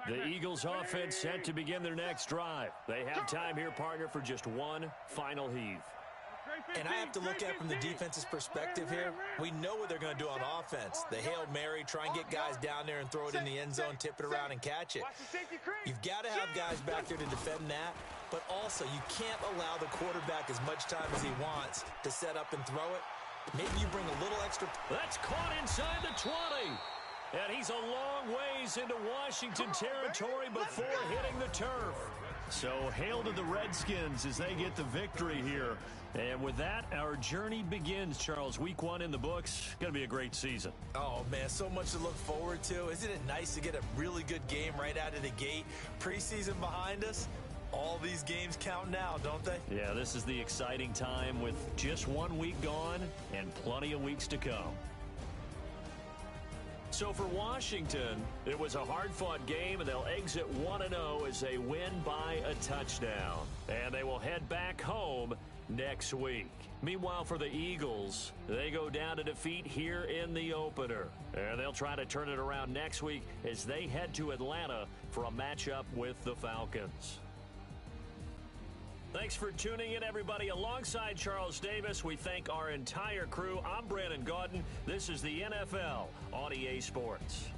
The Eagles offense set to begin their next drive. They have time here, partner, for just one final heave. And I have to look at it from the defense's perspective here. We know what they're going to do on offense. The Hail Mary, try and get guys down there and throw it in the end zone, tip it around and catch it. You've got to have guys back there to defend that, but also you can't allow the quarterback as much time as he wants to set up and throw it. Maybe you bring a little extra. That's caught inside the 20. And he's a long ways into Washington territory before hitting the turf. So hail to the Redskins as they get the victory here. And with that, our journey begins, Charles. Week 1 in the books. Going to be a great season. Oh, man, so much to look forward to. Isn't it nice to get a really good game right out of the gate? Preseason behind us. All these games count now, don't they? Yeah, this is the exciting time with just 1 week gone and plenty of weeks to come. So for Washington, it was a hard-fought game, and they'll exit 1-0 as they win by a touchdown. And they will head back home next week. Meanwhile, for the Eagles, they go down to defeat here in the opener. And they'll try to turn it around next week as they head to Atlanta for a matchup with the Falcons. Thanks for tuning in, everybody. Alongside Charles Davis, we thank our entire crew. I'm Brandon Gaudin. This is the NFL on EA Sports.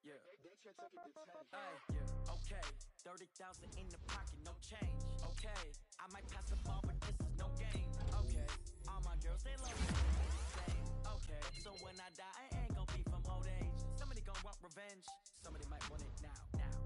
Yeah. Hey, yeah. Okay. 30,000 in the pocket, no change. Okay. I might pass the ball, but this is no game. Okay. All my girls, they love me the same. Okay. So when I die, I ain't gonna be from old age. Somebody gonna want revenge. Somebody might want it now.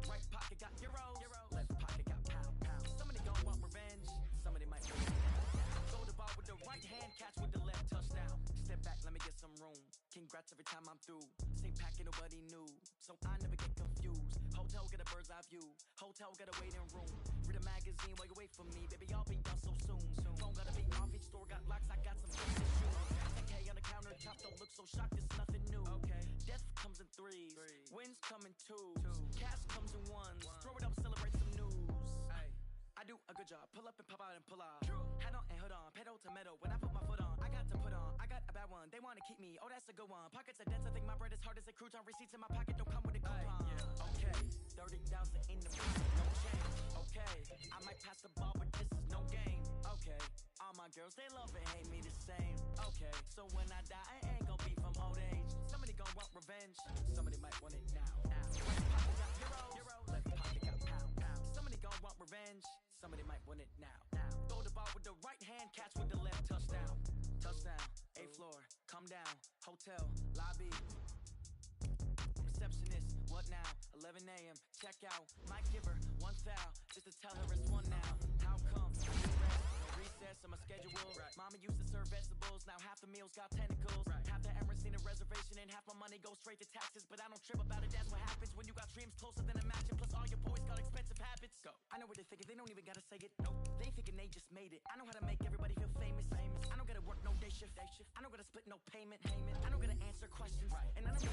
Right pocket got euros. Left pocket got pound. Somebody gonna want revenge. Somebody might want it now. Throw the ball with the right hand, catch with the left, touchdown. Step back, let me get some room. Congrats every time I'm through. Same packet, nobody knew, so I never get confused. Hotel, get a bird's eye view. Hotel, get a waiting room. Read a magazine while you wait for me. Baby, I'll be done so soon. Phone gotta be off, each store got locks. I got some fancy shoes. 10K on the countertop, don't look so shocked, it's nothing new. Okay. Death comes in threes. Wins come in twos. Cash comes in ones. Throw it up, celebrate some news. Ay. I do a good job. Pull up and pop out and pull off. Head on and hood on. Pedal to metal. When I put my foot on, I got to put on. I got a bad one. They want to keep me. Oh, that's a good one. Pockets are dense. I think my bread is hard as a crouton. Receipts in my pocket don't come with a coupon. Okay. 30,000 in the pocket. No change. Okay. I might pass the ball, but this is no game. Okay. All my girls, they love and hate me the same. Okay. So when I die, I ain't gonna be from old age. Somebody gonna want revenge. Somebody might want it now. Right pocket got euros. Left pocket got pound. Somebody gonna want revenge. Somebody might want it now. Throw the ball with the right hand, catch with the left, touchdown. Touchdown, 8th floor, come down, hotel, lobby. Receptionist, what now? 11 a.m., check out. Might give her one foul, just to tell her it's one now. How come? No recess on my schedule. Mama used to serve vegetables, now half the meals got tentacles. Half the Emirates need a reservation, and half my money goes straight to taxes. But I don't trip about it, that's what happens when you got dreams closer than a matching. Plus all your boys got expensive habits. Go. I know what they're thinking, they don't even gotta say it. Nope, they thinking they just made it. I know how to make everybody feel famous. I don't gotta work no day shift. I don't gotta split no payment. I don't gotta answer questions. And I don't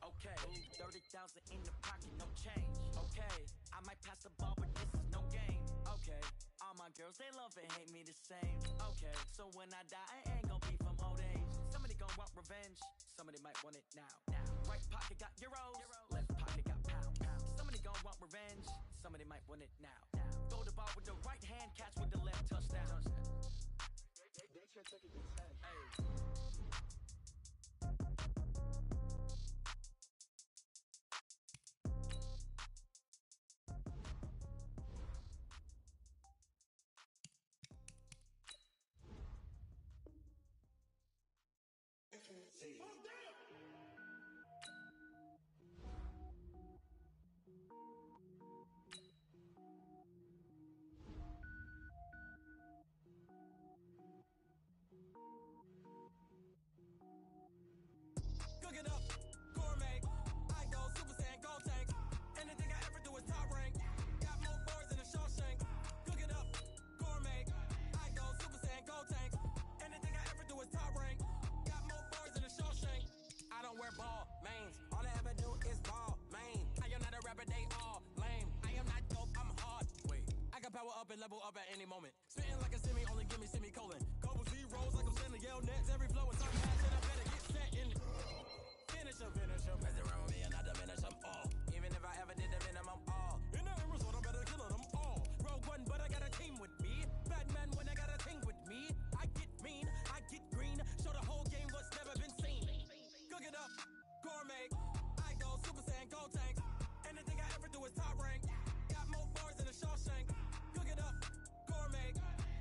okay, 30,000 in the pocket, no change. Okay, I might pass the ball, but this is no game. Okay, all my girls, they love and hate me the same. Okay, so when I die, I ain't gonna be from old age. Somebody gonna want revenge. Somebody might want it now. Right pocket got euros. Left pocket got pound. Somebody gonna want revenge. Somebody might want it now. Throw the ball with the right hand, catch with the left, touchdown. They should take it to 10. Hey. power up and level up at any moment. Spitting like a semi, only give me semicolon. Couple zeros like I'm sending yell nets. Every flow is unmatched, and I better get set in. Finish them. Mess around with me and I diminish them all. Even if I ever did the minimum all. In the end result, I better kill them all. Rogue one, but I got a team with me. Batman when I got a thing with me. I get mean, I get green. Show the whole game what's never been seen. Cook it up, gourmet. I go Super Saiyan, gold tanks. Anything I ever do is top rank. Got more bars than a Shawshank. Cook it up, gourmet.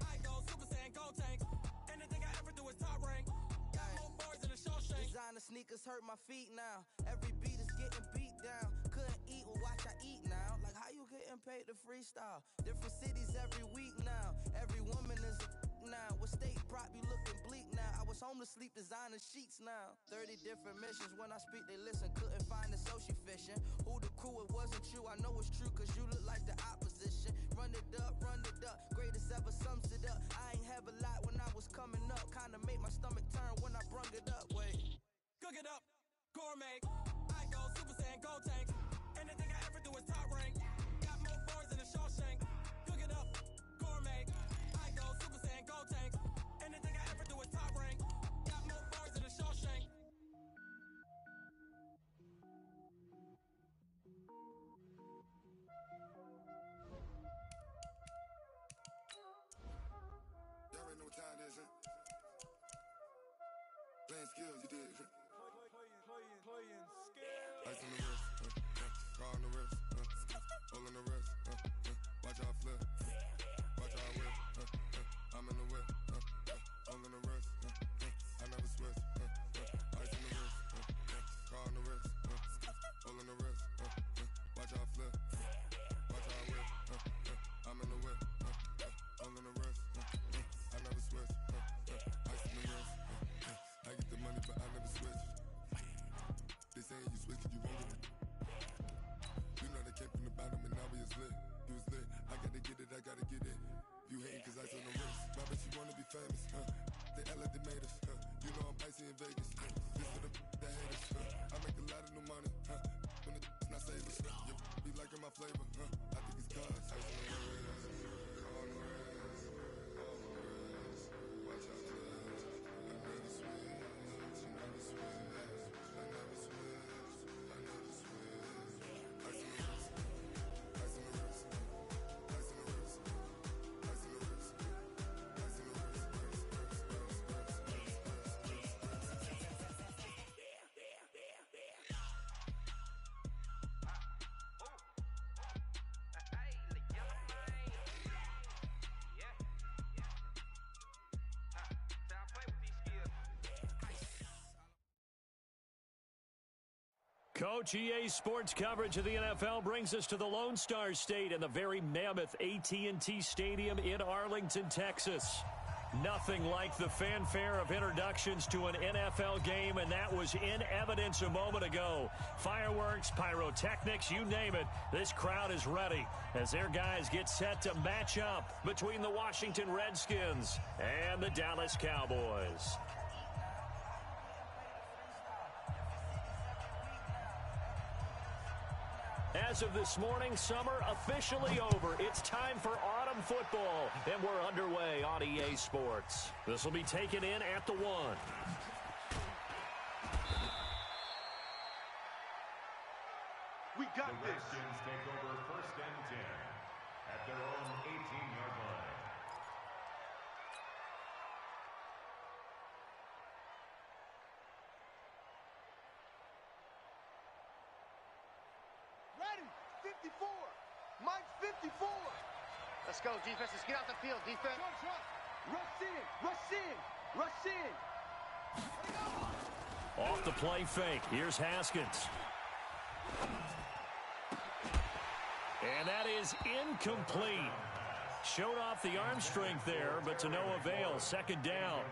I go Super Saiyan, gold tanks. Anything I ever do is top rank. Got more bars than a Shawshank. Designer sneakers hurt my feet now. Every beat is getting beat down. Couldn't eat, well watch I eat now. Like how you getting paid to freestyle? Different cities every week now. Every woman is a now. What state prop you looking bleak now? I was home to sleep designer sheets now. 30 different missions. When I speak they listen. Couldn't find it so she fishing. Who the crew? It wasn't you. I know it's true cause you look like the opposition. Run it up. Greatest ever sums it up. I ain't have a lot when I was coming up. Kinda made my stomach turn when I brung it up. Wait. Cook it up, gourmet. I go Super Saiyan, gold tanks. Anything I ever do is top rank. Got more bars than a Shawshank. Cook it up, gourmet. I go Super Saiyan, gold tanks. Anything I ever do is top rank. Got more bars than a Shawshank. Y'all already know what time it is, huh? Playing skills, you did. Playing skills. Ice on the wrist, car on the wrist, hole in the wrist, watch out flip, watch out whip, I'm in the whip, hole in the wrist, I never switch, ice on the wrist, car on the wrist, hole in the wrist, watch out flip, watch out whip, I'm in the whip, hole in the wrist, I never switch, ice on the wrist, I get the money but I never switch. They saying you switch, you won't get it. You know they came from the bottom and now we is lit. You was lit, I gotta get it, I gotta get it. You hating cause ice on the wrist. My bitch, you wanna be famous, They act like they made us, You know I'm icy in Vegas, This for the that hate us, I make a lot of new money, When the not save us, You be liking my flavor, I think it's cause ice on the wrist, on the wrist, on the wrist. Watch out, cuz I never switch, you never switch. Coach, EA Sports coverage of the NFL brings us to the Lone Star State and the very mammoth AT&T Stadium in Arlington, Texas. Nothing like the fanfare of introductions to an NFL game, and that was in evidence a moment ago. Fireworks, pyrotechnics, you name it. This crowd is ready as their guys get set to match up between the Washington Redskins and the Dallas Cowboys. As of this morning, summer officially over. It's time for autumn football, and we're underway on EA Sports. This will be taken in at the 1. We got the Redskins take over 1st and 10 at their own 18-yard line. Ready, 54. Mike's 54. Let's go, defense. Let's get out the field, defense. Rush in, rush in, rush in. Off the play fake. Here's Haskins. And that is incomplete. Showed off the arm strength there, but to no avail. 2nd down.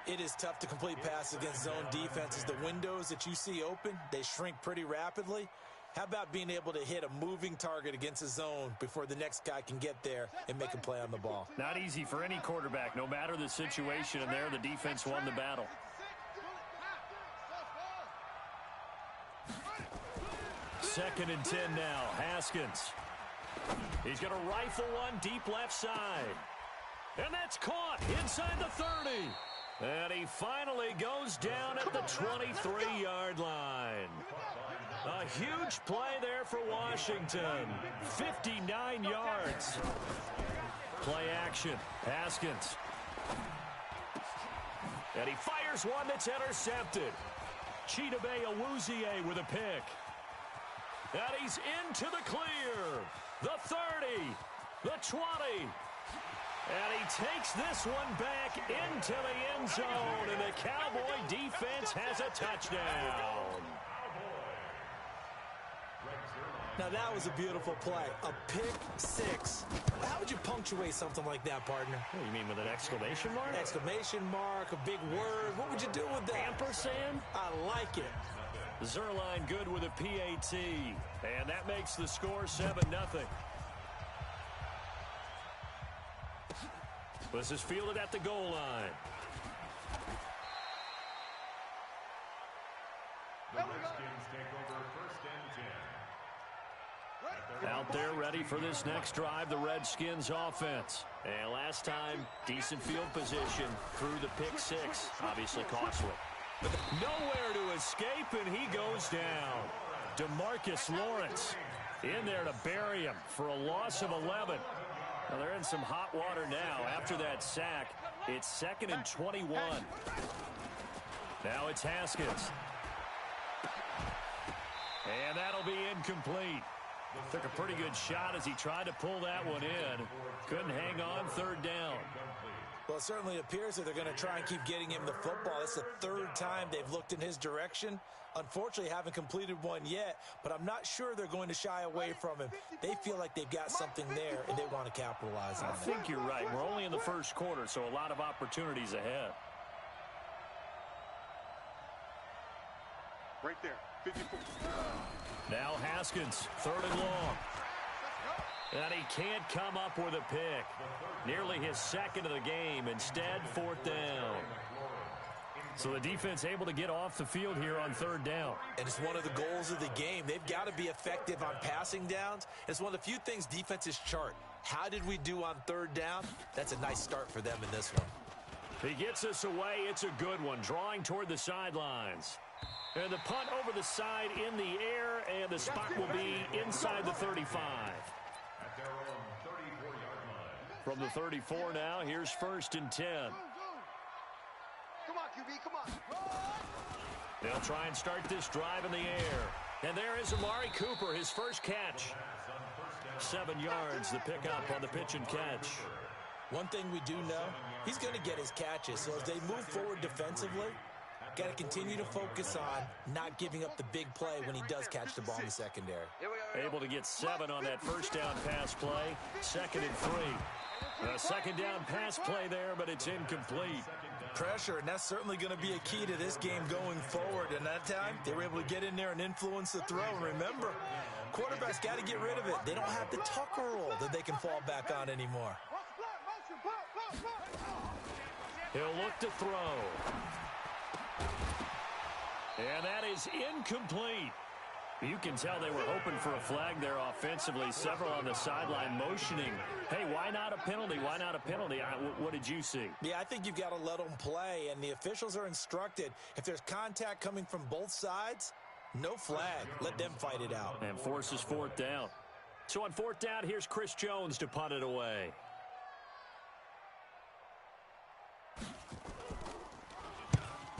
It is tough to complete passes against zone defenses. The windows that you see open, they shrink pretty rapidly. How about being able to hit a moving target against a zone before the next guy can get there and make a play on the ball? Not easy for any quarterback, no matter the situation, and there the defense won the battle. 2nd and 10 now. Haskins. He's going to rifle one deep left side. And that's caught inside the 30. And he finally goes down at the 23-yard line. A huge play there for Washington. 59 yards. Play action. Haskins. And he fires one that's intercepted. Chidobe Awuzie with a pick. And he's into the clear. The 30. The 20. And he takes this one back into the end zone. And the Cowboy defense has a touchdown. Now, that was a beautiful play. A pick six. How would you punctuate something like that, partner? What, you mean with an exclamation mark? Exclamation mark, a big word. What would you do with that? Ampersand? I like it. Zerline good with a PAT. And that makes the score 7-0. This is fielded at the goal line. The Redskins take over 1st and 10. Out there ready for this next drive, the Redskins offense. And last time, decent field position through the pick six. Obviously costly. Nowhere to escape, and he goes down. DeMarcus Lawrence in there to bury him for a loss of 11. Now they're in some hot water now. After that sack, it's 2nd and 21. Now it's Haskins. And that'll be incomplete. Took a pretty good shot as he tried to pull that one in. Couldn't hang on, 3rd down. Well, it certainly appears that they're going to try and keep getting him the football. It's the 3rd time they've looked in his direction. Unfortunately, haven't completed one yet, but I'm not sure they're going to shy away from him. They feel like they've got something there, and they want to capitalize on it. I think you're right. We're only in the 1st quarter, so a lot of opportunities ahead. Right there, 54. Now Haskins, 3rd and long. And he can't come up with a pick. Nearly his 2nd of the game. Instead, 4th down. So the defense able to get off the field here on 3rd down. And it's one of the goals of the game. They've got to be effective on passing downs. It's one of the few things defenses chart. How did we do on 3rd down? That's a nice start for them in this one. He gets us away. It's a good one. Drawing toward the sidelines. And the punt over the side in the air, and the spot will be inside the 35. At their own 34-yard line. From the 34 now, here's 1st and 10. Come on, QB, come on. They'll try and start this drive in the air. And there is Amari Cooper, his first catch. 7 yards, the pickup on the pitch and catch. One thing we do know, he's going to get his catches. So as they move forward defensively, got to continue to focus on not giving up the big play when he does catch the ball in the secondary. Able to get 7 on that 1st down pass play. 2nd and 3. A 2nd down pass play there, but it's incomplete. Pressure, and that's certainly going to be a key to this game going forward. And that time, they were able to get in there and influence the throw. And remember, quarterbacks got to get rid of it. They don't have the Tucker rule that they can fall back on anymore. He'll look to throw. And that is incomplete. You can tell they were hoping for a flag there offensively. Several on the sideline motioning. Hey, why not a penalty? Why not a penalty? What did you see? Yeah, I think you've got to let them play, and the officials are instructed. If there's contact coming from both sides, no flag. Let them fight it out. And forces 4th down. So on 4th down, here's Chris Jones to punt it away.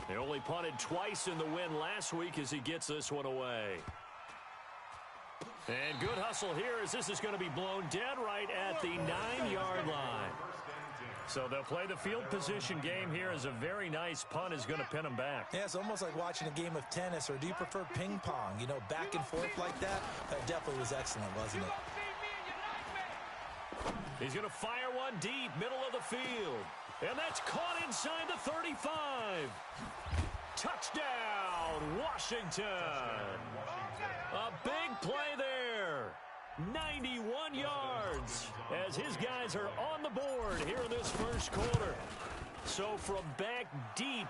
They only punted twice in the win last week as he gets this one away. And good hustle here as this is going to be blown dead right at the 9-yard line. So they'll play the field position game here as a very nice punt is going to pin them back. Yeah, it's almost like watching a game of tennis, or do you prefer ping pong? You know, back and forth like that? That definitely was excellent, wasn't it? He's going to fire one deep, middle of the field. And that's caught inside the 35. Touchdown, Washington. A big play there. 91 yards as his guys are on the board here in this 1st quarter. So from back deep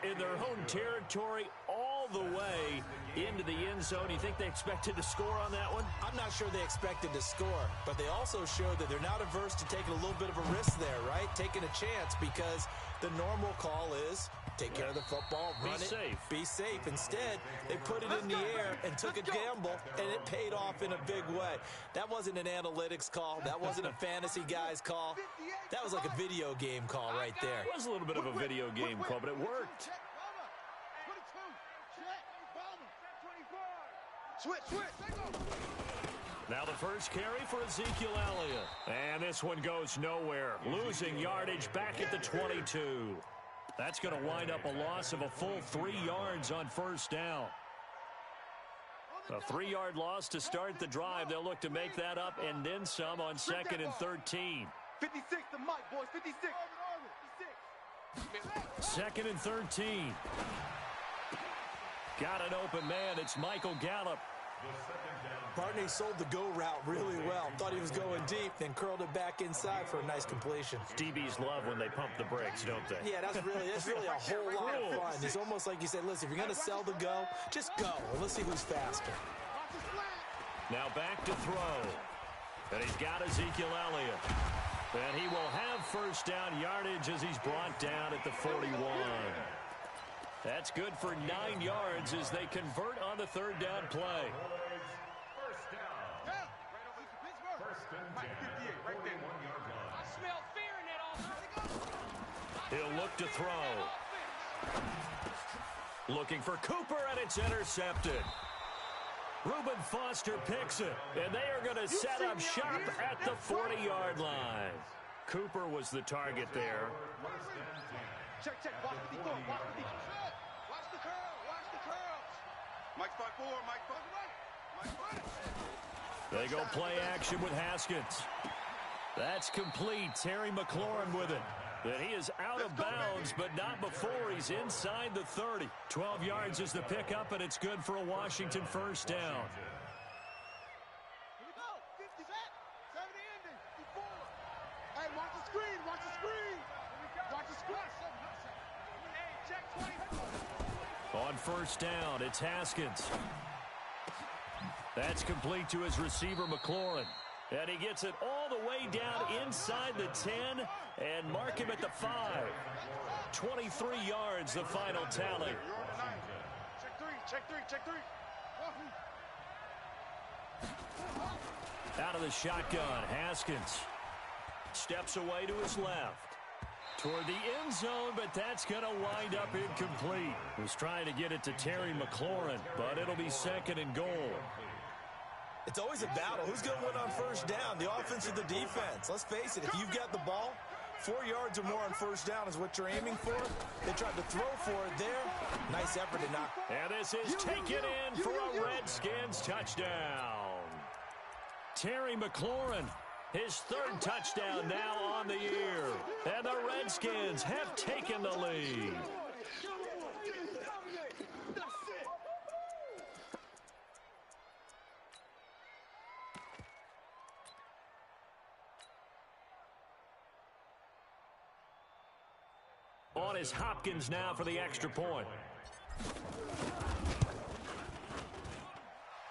in their own territory all the way into the end end zone. You think they expected to score on that one? I'm not sure they expected to score, but they also showed that they're not averse to taking a little bit of a risk there, right? Taking a chance, because the normal call is take care of the football, run it, be safe. Instead, they put it in the air and took a gamble, and it paid off in a big way. That wasn't an analytics call. That wasn't a fantasy guy's call. That was like a video game call right there. It was a little bit of a video game call, but it worked. Now the first carry for Ezekiel Elliott. And this one goes nowhere. Losing yardage back at the 22. That's going to wind up a loss of a full 3 yards on first down. A 3-yard loss to start the drive. They'll look to make that up and then some on 2nd and 13. 56 to Mike, boys. 56. 2nd and 13. Got an open man. It's Michael Gallup. Barney sold the go route really well. Thought he was going deep, then curled it back inside for a nice completion. DBs love when they pump the brakes, don't they? Yeah, that's really a whole lot of fun. It's almost like you said, listen, if you're going to sell the go, just go. And let's see who's faster. Now back to throw. And he's got Ezekiel Elliott. And he will have first down yardage as he's brought down at the 41. That's good for 9 yards as they convert on the 3rd down play. First down. First and 10. I smell fear in that offense. He'll look to throw. Looking for Cooper, and it's intercepted. Reuben Foster picks it, and they are going to set up shop at the 40-yard line. Cooper was the target there. Check. Watch what he's doing. Watch the curl. Watch the curls. Mike's front forward. Mike's front right. They go play action with Haskins. That's complete. Terry McLaurin with it. And he is out of bounds, but not before he's inside the 30. 12 yards is the pickup, and it's good for a Washington first down. Here we go. 50 set. 70 ending. 54. Hey, watch the screen. Watch the screen. Watch the screen. Hey, check 20. On first down, it's Haskins. That's complete to his receiver, McLaurin. And he gets it all the way down inside the 10 and mark him at the 5. 23 yards, the final tally. Check three. Out of the shotgun, Haskins steps away to his left. Toward the end zone, but that's going to wind up incomplete. Was trying to get it to Terry McLaurin, but it'll be 2nd and goal. It's always a battle. Who's going to win on first down, the offense or the defense? Let's face it, if you've got the ball, 4 yards or more on first down is what you're aiming for. They tried to throw for it there. Nice effort to knock. And this is taken in for a Redskins touchdown. Terry McLaurin, his 3rd touchdown now on the year. And the Redskins have taken the lead. On is Hopkins now for the extra point.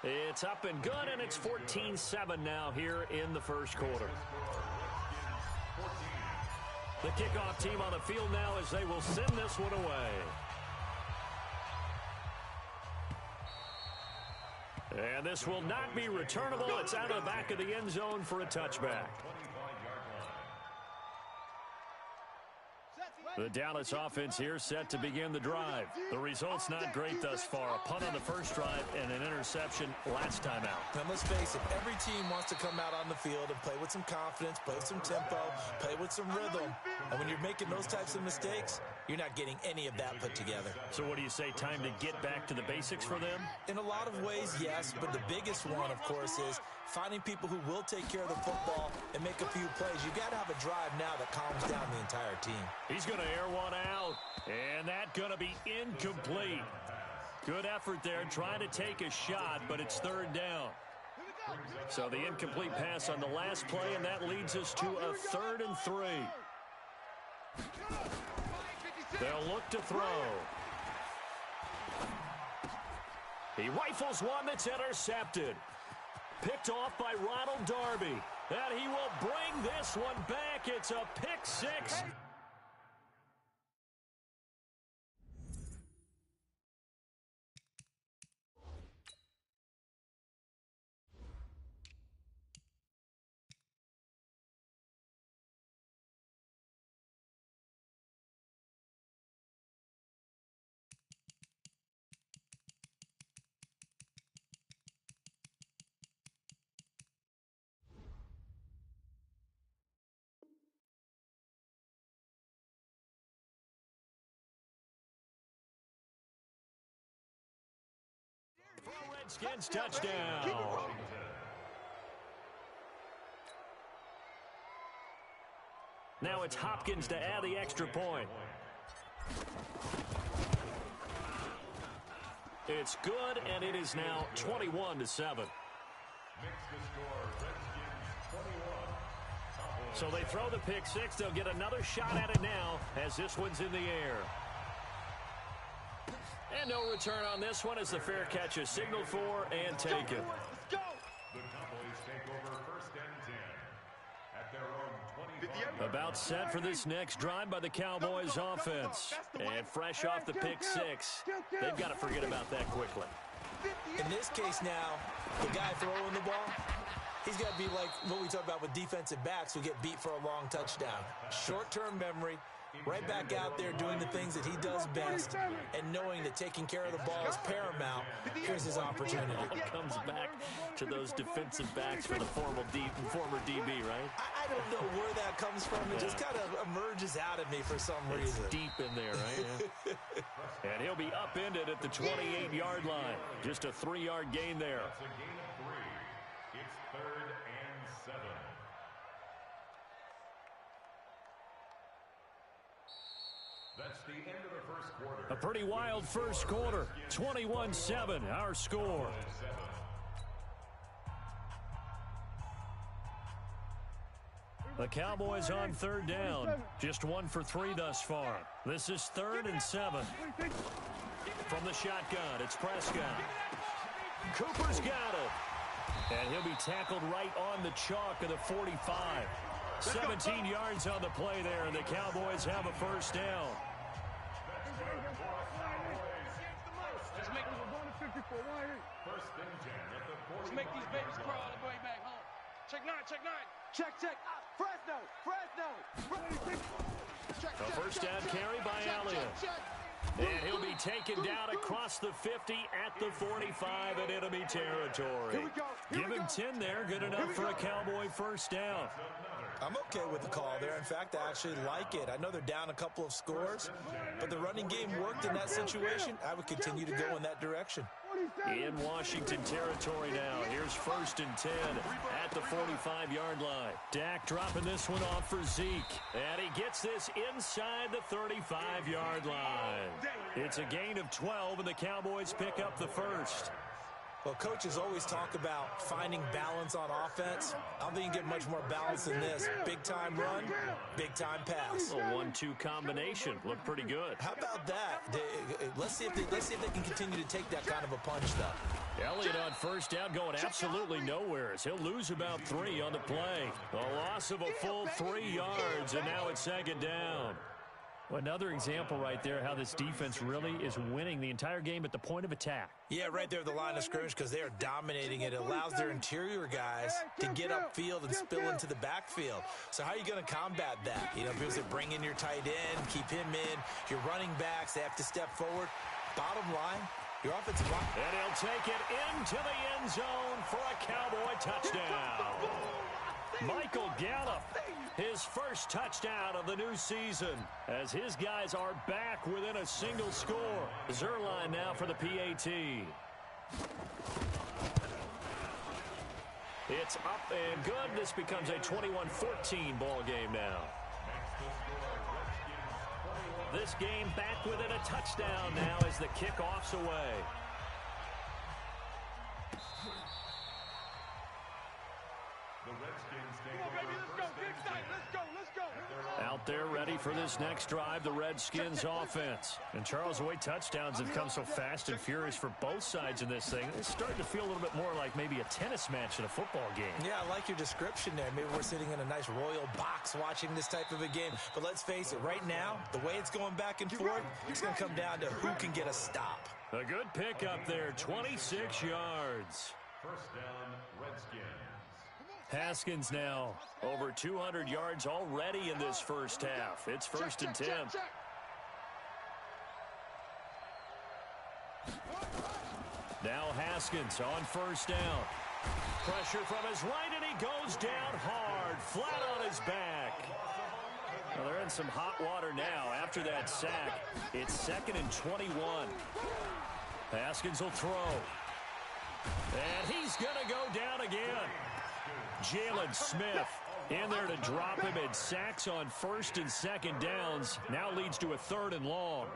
It's up and good, and it's 14-7 now here in the first quarter. The kickoff team on the field now as they will send this one away. And this will not be returnable. It's out of the back of the end zone for a touchback. The Dallas offense here set to begin the drive. The result's not great thus far. A punt on the first drive and an interception last time out. And let's face it, every team wants to come out on the field and play with some confidence, play with some tempo, play with some rhythm. And when you're making those types of mistakes, you're not getting any of that put together. So what do you say, time to get back to the basics for them? In a lot of ways, yes, but the biggest one, of course, is finding people who will take care of the football and make a few plays. You got to have a drive now that calms down the entire team. He's going to air one out, and that going to be incomplete. Good effort there, trying to take a shot, but it's 3rd down. So the incomplete pass on the last play, and that leads us to a 3rd and 3. They'll look to throw. He rifles one that's intercepted. Picked off by Ronald Darby. And he will bring this one back. It's a pick six. Redskins touchdown. Now it's Hopkins to add the extra point. It's good, and it is now 21-7. So they throw the pick six. They'll get another shot at it now as this one's in the air. And no return on this one as the fair catch is signaled for and taken. The Cowboys take over first and 10 at their own 25. About set for this next drive by the Cowboys offense. And fresh off the pick six, they've got to forget about that quickly. In this case now, the guy throwing the ball, he's got to be like what we talk about with defensive backs who get beat for a long touchdown. Short-term memory. Right back out there doing the things that he does best and knowing that taking care of the ball is paramount. Here's his opportunity. It comes back to those defensive backs for the former DB, right? I don't know where that comes from. It just kind of emerges out of me for some reason. It's deep in there, right? Yeah. And he'll be upended at the 28-yard line. Just a 3-yard gain there. That's a gain of 3. It's 3rd and 7. That's the end of the first quarter. A pretty wild first quarter. 21-7, our score. The Cowboys on third down. Just 1 for 3 thus far. This is 3rd and 7. From the shotgun, it's Prescott. Cooper's got it. And he'll be tackled right on the chalk of the 45. 17 yards on the play there, and the Cowboys have a first down. Let's make these babies crawl all the way back home. Check 9, check 9. Check. Fresno. A first down carry by Elliott. And he'll be taken down across the 50 at the 45 in enemy territory. Give him 10 there. Good enough for a Cowboy first down. I'm okay with the call there. In fact, I actually like it. I know they're down a couple of scores, but the running game worked in that situation. I would continue to go in that direction. In Washington territory now. Here's 1st and 10 at the 45-yard line. Dak dropping this one off for Zeke. And he gets this inside the 35-yard line. It's a gain of 12, and the Cowboys pick up the first. Well, coaches always talk about finding balance on offense. I don't think you can get much more balance than this. Big-time run, big-time pass. A 1-2 combination. Looked pretty good. How about that? Let's see if they can continue to take that kind of a punch, though. Elliott on first down going absolutely nowhere as he'll lose about 3 on the play. A loss of a full 3 yards, and now it's 2nd down. Well, another example right there how this defense really is winning the entire game at the point of attack. Yeah, right there at the line of scrimmage because they are dominating it. It allows their interior guys to get upfield and spill into the backfield. So how are you going to combat that? You know, because they bring in your tight end, keep him in. Your running backs, they have to step forward. Bottom line, your offensive line. And he'll take it into the end zone for a Cowboy touchdown. Michael Gallup, his first touchdown of the new season, as his guys are back within a single score. Zerline now for the PAT. It's up and good. This becomes a 21-14 ball game now. This game back within a touchdown now as the kickoff's away. – The Redskins take over first and 10. Let's go. Out there ready for this next drive, the Redskins offense. And Charles, the way touchdowns have come so fast and furious for both sides in this thing, it's starting to feel a little bit more like maybe a tennis match in a football game. Yeah, I like your description there. Maybe we're sitting in a nice royal box watching this type of a game. But let's face it, right now, the way it's going back and forth, it's going to come down to who can get a stop. A good pick up there, 26 yards. First down, Redskins. Haskins now over 200 yards already in this first half. It's first and 10. Now Haskins on first down. Pressure from his right, and he goes down hard, flat on his back. Well, they're in some hot water now after that sack. It's second and 21. Haskins will throw. And he's going to go down again. Jalen Smith in there to drop him, and sacks on first and second downs. Now leads to a third and long.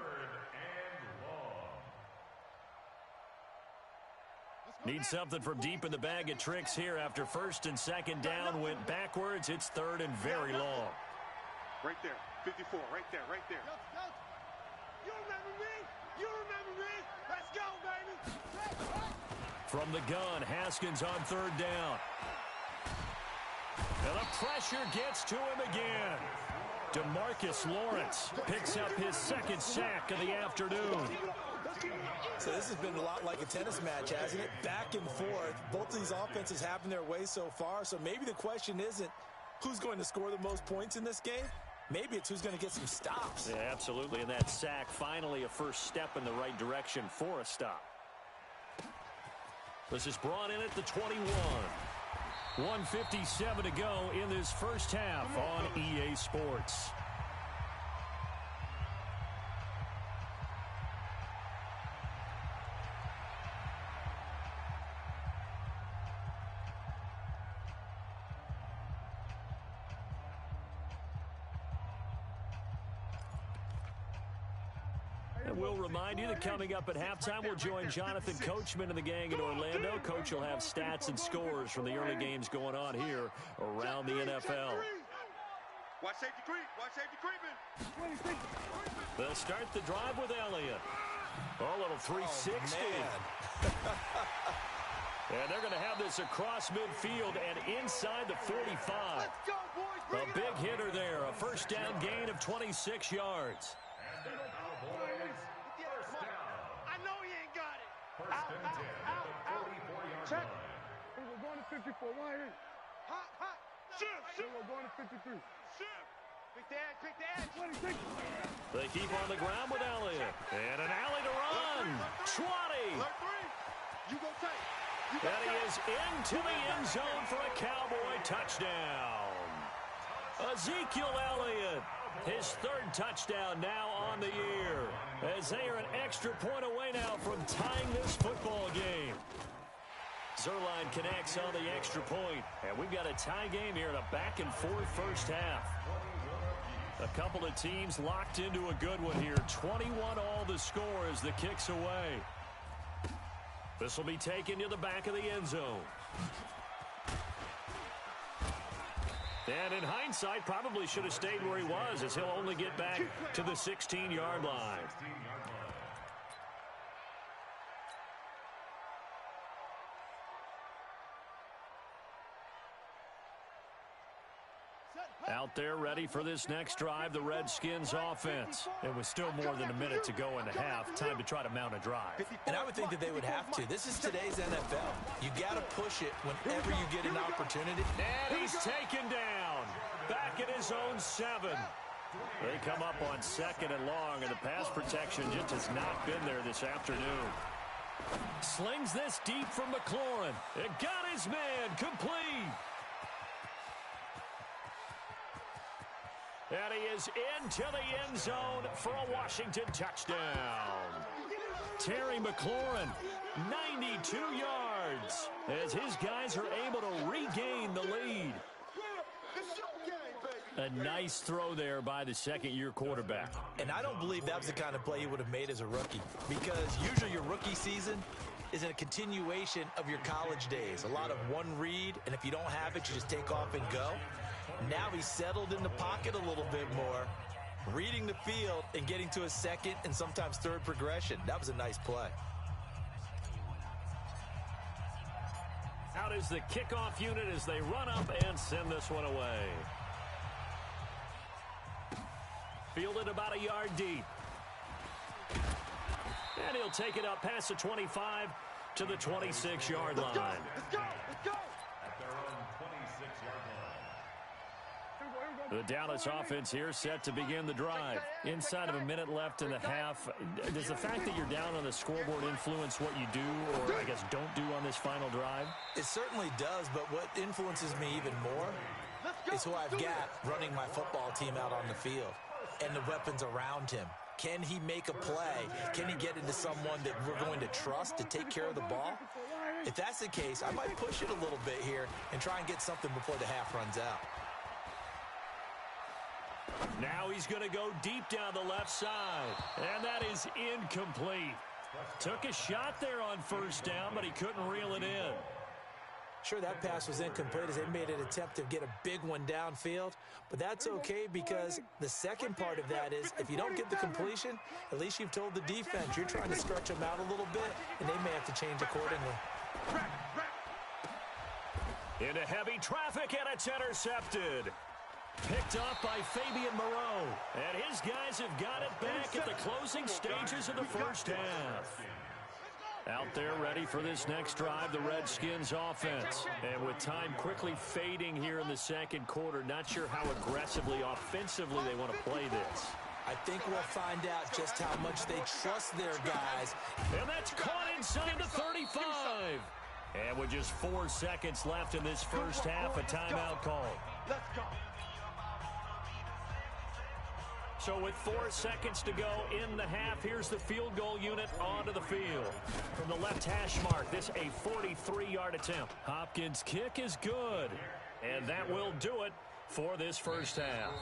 Need something from deep in the bag of tricks here after first and second down went backwards. It's third and very long. Right there, 54, right there. You remember me? Let's go, baby. From the gun, Haskins on third down. And the pressure gets to him again. DeMarcus Lawrence picks up his second sack of the afternoon. So this has been a lot like a tennis match, hasn't it? Back and forth. Both of these offenses having their way so far. So maybe the question isn't who's going to score the most points in this game. Maybe it's who's going to get some stops. Yeah, absolutely. And that sack, finally a first step in the right direction for a stop. This is brought in at the 21. 1:57 to go in this first half on EA Sports. And we'll remind you that coming up at halftime, we'll join Jonathan Coachman and the gang in Orlando. Coach will have stats and scores from the early games going on here around the NFL. Watch safety creeping. They'll start the drive with Elliott. Oh, a little 360. And they're going to have this across midfield and inside the 45. A big hitter there. A first down gain of 26 yards. I know he ain't got it. First and 10 at the 44-yard Check. line. We're going to 54. Right here. Hot. Shift. We're going to 53. Shift. Pick the edge. 26. They keep on the ground with Elliott. And an alley to run. 20. You go take. And he is into the end zone for a Cowboy touchdown. Ezekiel Elliott, his third touchdown now on the year, as they are an extra point away now from tying this football game. Zerline connects on the extra point, and we've got a tie game here in a back-and-forth first half. A couple of teams locked into a good one here. 21 all the score as the kick's away. This will be taken to the back of the end zone. And in hindsight, probably should have stayed where he was, as he'll only get back to the 16-yard line. Out there ready for this next drive, the Redskins offense. And with still more than a minute to go in the half, time to try to mount a drive. And I would think that they would have to. This is today's NFL. You got to push it whenever you get an opportunity. And he's taken down. Back at his own 7. They come up on second and long, and the pass protection just has not been there this afternoon. Slings this deep from McLaurin. It got his man complete. And he is into the end zone for a Washington touchdown. Terry McLaurin, 92 yards, as his guys are able to regain the lead. A nice throw there by the second-year quarterback. And I don't believe that was the kind of play he would have made as a rookie, because usually your rookie season is a continuation of your college days. A lot of one read, and if you don't have it, you just take off and go. Now he's settled in the pocket a little bit more, reading the field and getting to a second and sometimes third progression. That was a nice play. Out is the kickoff unit as they run up and send this one away. Fielded about a yard deep. And he'll take it up past the 25 to the 26-yard line. Let's go! Let's go! Let's go! At their own 26-yard line. The Dallas offense here set to begin the drive. Inside of a minute left in the half. Does the fact that you're down on the scoreboard influence what you do, or I guess don't do on this final drive? It certainly does, but what influences me even more is who I've got running my football team out on the field and the weapons around him. Can he make a play? Can he get into someone that we're going to trust to take care of the ball? If that's the case, I might push it a little bit here and try and get something before the half runs out. Now he's going to go deep down the left side, and that is incomplete. Took a shot there on first down, but he couldn't reel it in. Sure, that pass was incomplete as they made an attempt to get a big one downfield, but that's okay because the second part of that is if you don't get the completion, at least you've told the defense you're trying to stretch them out a little bit, and they may have to change accordingly. Into heavy traffic, and it's intercepted. Picked up by Fabian Moreau, and his guys have got it back at the closing stages of the first half. Out there ready for this next drive, the Redskins offense. And with time quickly fading here in the second quarter, not sure how aggressively, offensively they want to play this. I think we'll find out just how much they trust their guys. And that's caught inside the 35. And with just 4 seconds left in this first half, a timeout call. Let's go. So with 4 seconds to go in the half, here's the field goal unit onto the field. From the left hash mark, this a 43-yard attempt. Hopkins' kick is good. And that will do it for this first half.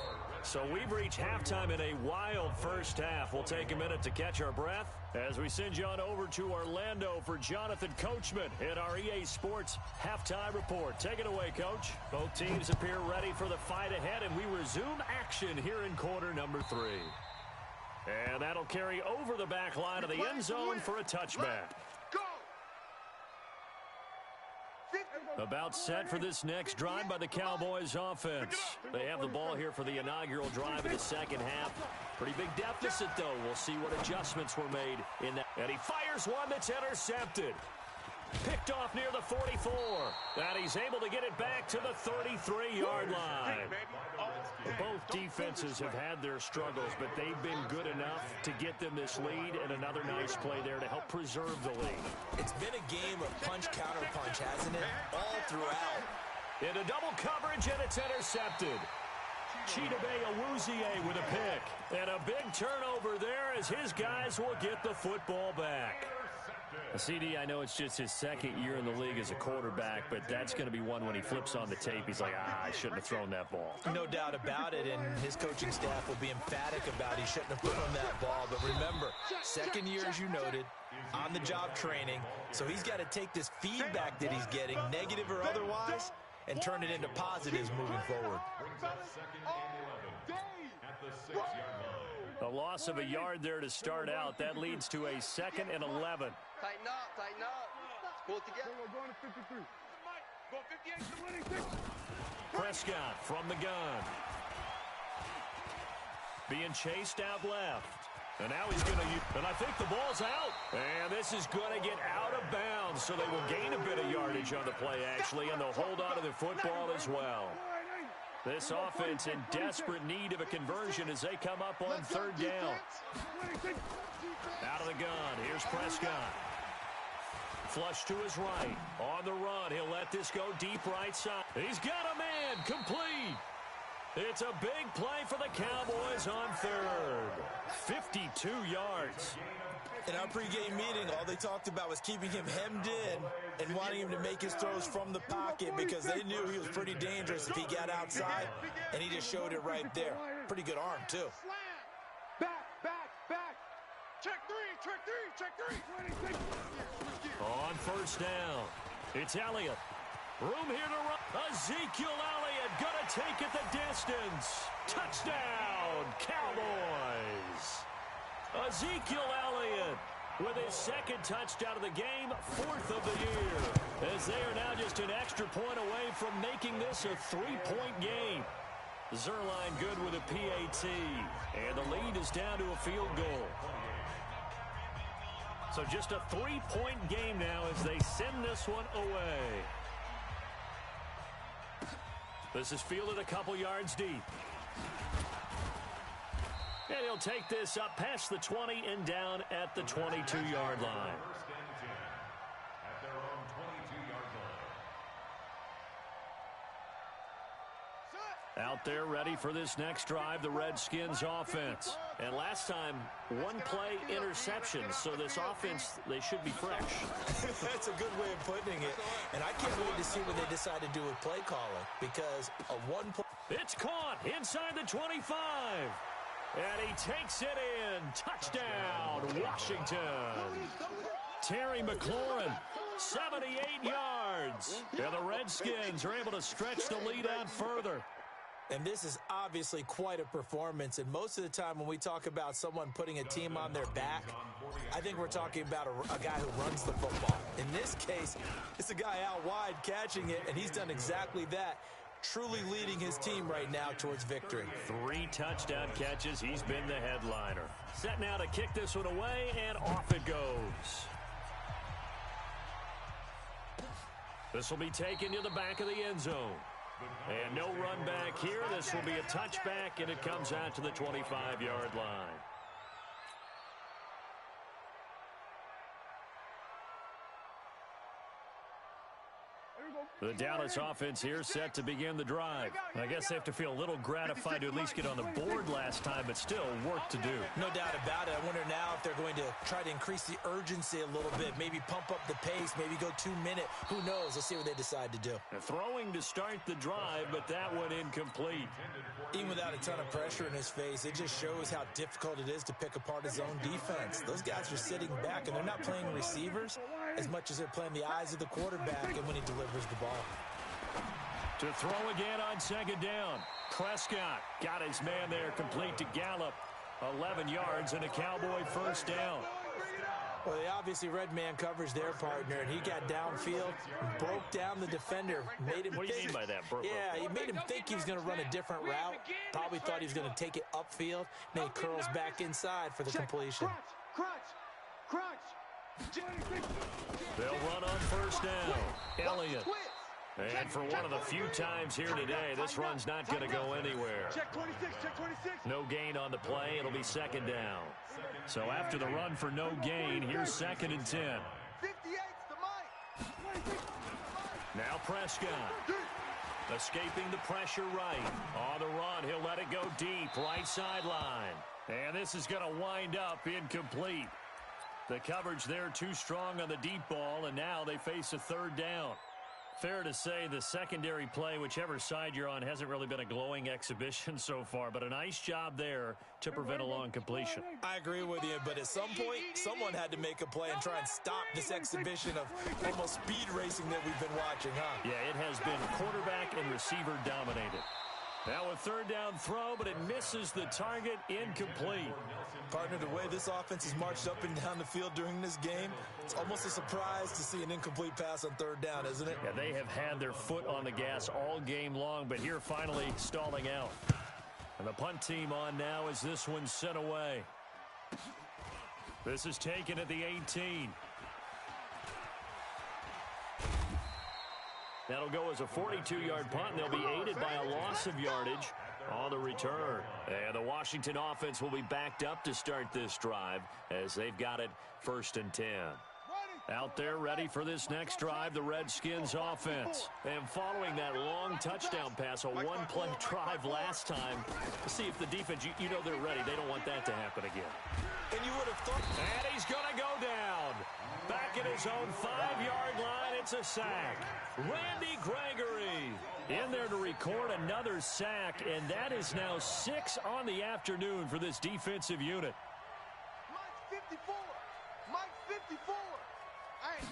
So we've reached halftime in a wild first half. We'll take a minute to catch our breath as we send you on over to Orlando for Jonathan Coachman in our EA Sports Halftime Report. Take it away, Coach. Both teams appear ready for the fight ahead, and we resume action here in quarter number 3. And that'll carry over the back line of the end zone for a touchback. About set for this next drive by the Cowboys offense. They have the ball here for the inaugural drive of the second half. Pretty big deficit, though. We'll see what adjustments were made in that. And he fires one that's intercepted. Picked off near the 44. And he's able to get it back to the 33-yard line. Both defenses have had their struggles, but they've been good enough to get them this lead, and another nice play there to help preserve the lead. It's been a game of punch-counter-punch, hasn't it? All throughout. Into double coverage, and it's intercepted. Chidobe Awuzie with a pick. And a big turnover there as his guys will get the football back. CD, I know it's just his second year in the league as a quarterback, but that's going to be one when he flips on the tape. He's like, I shouldn't have thrown that ball. No doubt about it, and his coaching staff will be emphatic about he shouldn't have thrown that ball. But remember, second year, as you noted, on-the-job training, so he's got to take this feedback that he's getting, negative or otherwise, and turn it into positives moving forward. A loss of a yard there to start out. That leads to a 2nd and 11. Tighten up, tighten up. Pull it together. Prescott from the gun. Being chased out left. And now he's going to use, and I think the ball's out. And this is going to get out of bounds, so they will gain a bit of yardage on the play, actually, and they'll hold on to the football as well. This offense in desperate need of a conversion as they come up on 3rd down. Out of the gun, here's Prescott. Flush to his right. On the run, he'll let this go deep right side. He's got a man, complete. It's a big play for the Cowboys on 3rd. 52 yards. In our pregame meeting, all they talked about was keeping him hemmed in and wanting him to make his throws from the pocket because they knew he was pretty dangerous if he got outside, and he just showed it right there. Pretty good arm, too. Back. Check three. first down. It's Elliott. Room here to run. Ezekiel Elliott going to take it the distance. Touchdown, Cowboys. Ezekiel Elliott with his second touchdown of the game, 4th of the year, as they are now just an extra point away from making this a 3-point game. Zerline good with a PAT, and the lead is down to a field goal. So just a 3-point game now as they send this one away. This is fielded a couple yards deep. And he'll take this up past the 20 and down at the 22-yard line. First and 10 at their own 22-yard line. Out there ready for this next drive, the Redskins offense. And last time, one play interception, so this offense, they should be fresh. That's a good way of putting it. And I can't wait to see what they decide to do with play calling, because a one-point... It's caught inside the 25. And he takes it in. Touchdown, Washington. Terry McLaurin, 78 yards. And the Redskins are able to stretch the lead out further. And this is obviously quite a performance. And most of the time when we talk about someone putting a team on their back, I think we're talking about a guy who runs the football. In this case, it's a guy out wide catching it, and he's done exactly that. Truly leading his team right now towards victory. 3 touchdown catches. He's been the headliner. Set now to kick this one away, and off it goes. This will be taken to the back of the end zone. And no run back here. This will be a touchback, and it comes out to the 25-yard line. The Dallas offense here set to begin the drive. I guess they have to feel a little gratified to at least get on the board last time, but still work to do. No doubt about it. I wonder now if they're going to try to increase the urgency a little bit, maybe pump up the pace, maybe go 2-minute. Who knows? Let's see what they decide to do. Throwing to start the drive, but that one incomplete. Even without a ton of pressure in his face, it just shows how difficult it is to pick apart his own defense. Those guys are sitting back, and they're not playing receivers as much as they're playing the eyes of the quarterback and when he delivers the ball. To throw again on second down. Prescott got his man there complete to Gallup. 11 yards and a Cowboy first down. Well, they obviously read man coverage their partner, and he got downfield, broke down the defender, made him What do you mean by that, Burpo? Yeah, he made him think he was going to run a different route. Probably thought he was going to take it upfield. Then he curls back inside for the completion. Crunch. They'll run on first down. Elliott. And for one of the few times here today, this run's not going to go anywhere. Check 26. No gain on the play. It'll be second down. So after the run for no gain, here's 2nd and 10. 58's the mic. Now Prescott. Escaping the pressure right. On the run, he'll let it go deep, right sideline. And this is going to wind up incomplete. The coverage there too strong on the deep ball, and now they face a 3rd down. Fair to say the secondary play, whichever side you're on, hasn't really been a glowing exhibition so far, but a nice job there to prevent a long completion. I agree with you, but at some point, someone had to make a play and try and stop this exhibition of almost speed racing that we've been watching, huh? Yeah, it has been quarterback and receiver dominated. Now a 3rd down throw, but it misses the target, incomplete. Partner, the way this offense has marched up and down the field during this game, it's almost a surprise to see an incomplete pass on 3rd down, isn't it? Yeah, they have had their foot on the gas all game long, but here finally stalling out. And the punt team on now as this one's sent away. This is taken at the 18. That'll go as a 42-yard punt, and they'll be aided by a loss of yardage on the return. And the Washington offense will be backed up to start this drive as they've got it 1st and 10. Out there ready for this next drive, the Redskins offense. And following that long touchdown pass, a one-play drive last time, to see if the defense, you know they're ready. They don't want that to happen again. And you would have thought... And he's going to go down. Back at his own 5-yard line, it's a sack. Randy Gregory in there to record another sack, and that is now 6 on the afternoon for this defensive unit. Mike's 54. Mike's 54. Hey.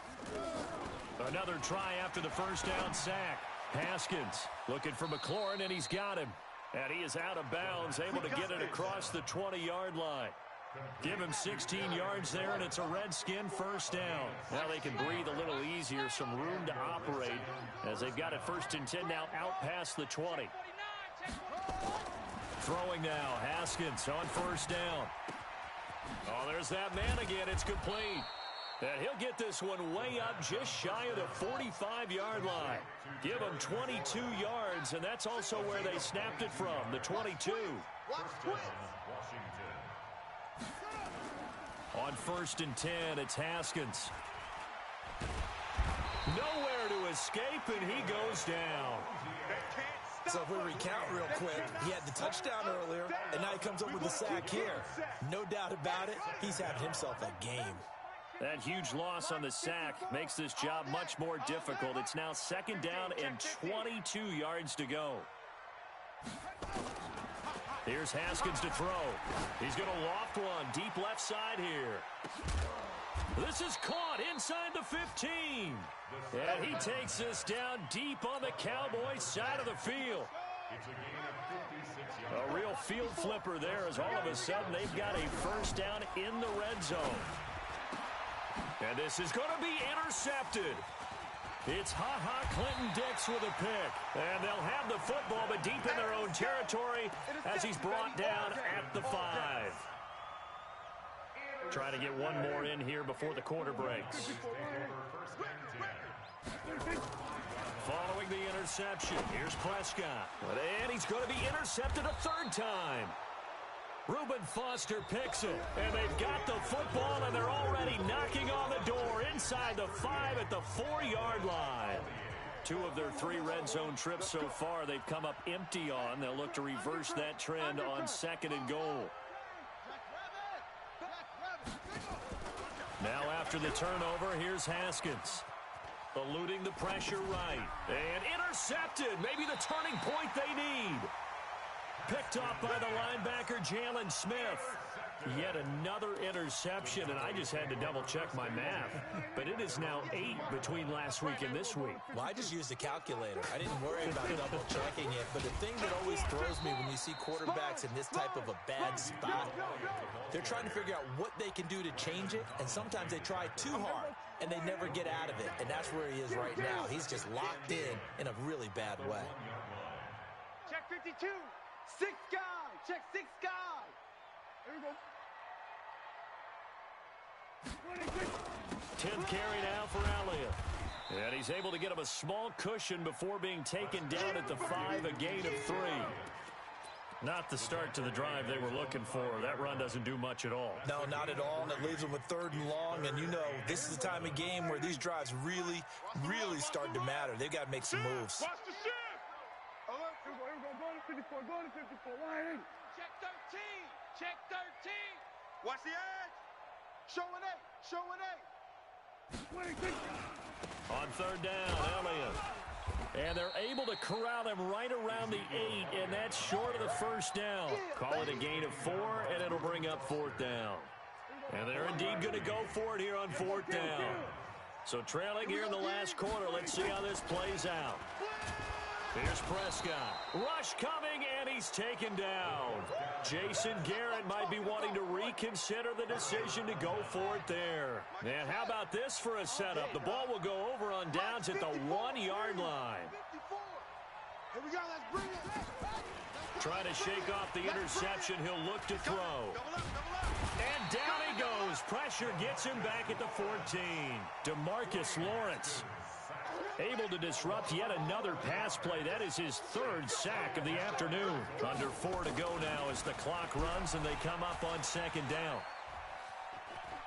Another try after the first down sack. Haskins looking for McLaurin, and he's got him. And he is out of bounds, able to get it across the 20-yard line. Give him 16 yards there, and it's a Redskin first down. Now they can breathe a little easier, some room to operate, as they've got it 1st and 10 now out past the 20. Throwing now, Haskins on first down. Oh, there's that man again. It's complete. And he'll get this one way up just shy of the 45-yard line. Give him 22 yards, and that's also where they snapped it from, the 22. On 1st and 10, it's Haskins. Nowhere to escape, and he goes down. So if we recount real quick, he had the touchdown earlier, and now he comes up with the sack here. No doubt about it, he's having himself a game. That huge loss on the sack makes this job much more difficult. It's now 2nd down and 22 yards to go. Here's Haskins to throw. He's going to loft one deep left side here. This is caught inside the 15. And he takes this down deep on the Cowboys side of the field. A real field flipper there, as all of a sudden they've got a first down in the red zone. And this is going to be intercepted. It's Ha-Ha Clinton-Dix with a pick. And they'll have the football, but deep in their own territory as he's brought down at the 5. Trying to get one more in here before the quarter breaks. Following the interception, here's Prescott. And he's going to be intercepted a 3rd time. Reuben Foster picks it, and they've got the football, and they're already knocking on the door inside the 5 at the 4-yard line. 2 of their 3 red zone trips so far they've come up empty on. They'll look to reverse that trend on 2nd and goal. Now after the turnover, here's Haskins. Eluding the pressure right. And intercepted. Maybe the turning point they need. Picked off by the linebacker, Jalen Smith. Yet another interception, and I just had to double-check my math. But it is now 8 between last week and this week. Well, I just used a calculator. I didn't worry about double-checking it. But the thing that always throws me when you see quarterbacks in this type of a bad spot, they're trying to figure out what they can do to change it, and sometimes they try too hard, and they never get out of it. And that's where he is right now. He's just locked in a really bad way. Check 52. 6 guy. Check 6 guy. There we go. 10th carry now for Elliott. And he's able to get him a small cushion before being taken down at the 5, a gain of 3. Not the start to the drive they were looking for. That run doesn't do much at all. No, not at all, and it leaves them with 3rd and long. And you know, this is the time of game where these drives really, really start to matter. They've got to make some moves. Watch the shift. Alert, here we go. Go to 54. Go to 54. Line in. Check 13. Check 13. Watch the edge. Showing 8. Showing 8. On 3rd down, Elliott. And they're able to corral him right around the 8, and that's short of the first down. Call it a gain of 4, and it'll bring up 4th down. And they're indeed going to go for it here on 4th down. So trailing here in the last quarter, let's see how this plays out. Here's Prescott. Rush coming, and he's taken down. Jason Garrett might be wanting to reconsider the decision to go for it there. And how about this for a setup? The ball will go over on downs at the 1-yard line. Here we go. Let's bring it. Trying to shake off the interception. He'll look to throw. And down he goes. Pressure gets him back at the 14. DeMarcus Lawrence able to disrupt yet another pass play. That is his 3rd sack of the afternoon. Under 4 to go now as the clock runs and they come up on 2nd down.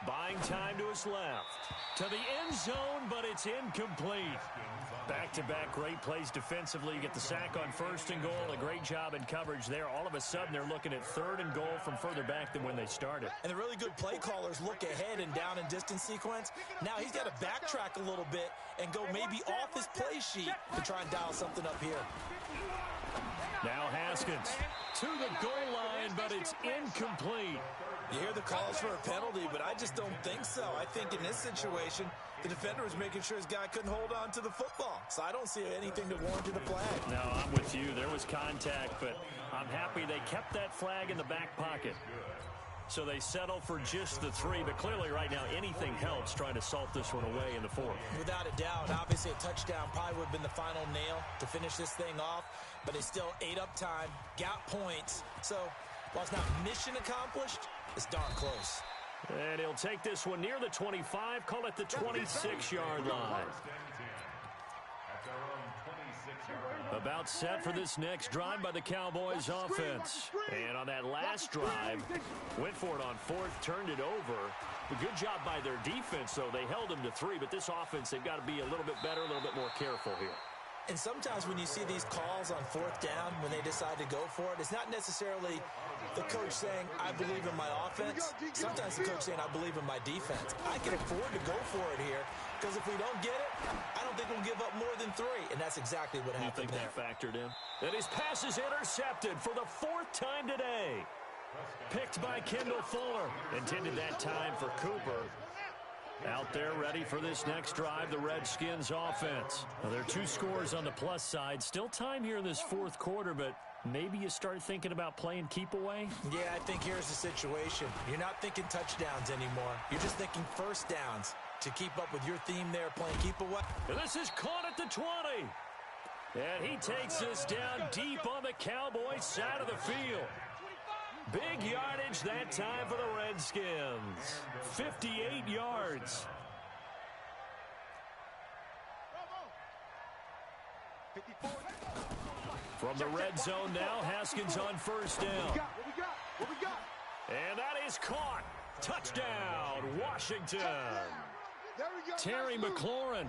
Buying time to his left. To the end zone, but it's incomplete. Back-to-back great plays defensively. You get the sack on 1st and goal. A great job in coverage there. All of a sudden, they're looking at 3rd and goal from further back than when they started. And the really good play callers look ahead and down and distance sequence. Now he's got to backtrack a little bit and go maybe off his play sheet to try and dial something up here. Now Haskins to the goal line, but it's incomplete. You hear the calls for a penalty, but I just don't think so. I think in this situation, the defender was making sure his guy couldn't hold on to the football. So I don't see anything to warrant a flag. No, I'm with you. There was contact, but I'm happy they kept that flag in the back pocket. So they settle for just the 3, but clearly right now anything helps trying to salt this one away in the 4th. Without a doubt, obviously a touchdown probably would have been the final nail to finish this thing off, but it's still ate up time, got points. So while it's not mission accomplished, it's darn close. And he'll take this one near the 25, call it the 26-yard line. About set for this next drive by the Cowboys offense. And on that last drive, went for it on 4th, turned it over. A good job by their defense, though. They held them to 3, but this offense, they've got to be a little bit better, a little bit more careful here. And sometimes when you see these calls on 4th down, when they decide to go for it, it's not necessarily the coach saying, I believe in my offense. Sometimes the coach saying, I believe in my defense. I can afford to go for it here, because if we don't get it, I don't think we'll give up more than 3. And that's exactly what happened there. You think that factored in? And his pass is intercepted for the 4th time today. Picked by Kendall Fuller. Intended that time for Cooper. Out there ready for this next drive, the Redskins offense. Well, there are 2 scores on the plus side. Still time here in this 4th quarter, but maybe you start thinking about playing keep away? Yeah, I think here's the situation. You're not thinking touchdowns anymore. You're just thinking first downs to keep up with your theme there, playing keep away. And this is caught at the 20. And he takes this down deep on the Cowboys side of the field. Big yardage that time for the Redskins. 58 yards. From the red zone now, Haskins on 1st down. And that is caught. Touchdown, Washington. Terry McLaurin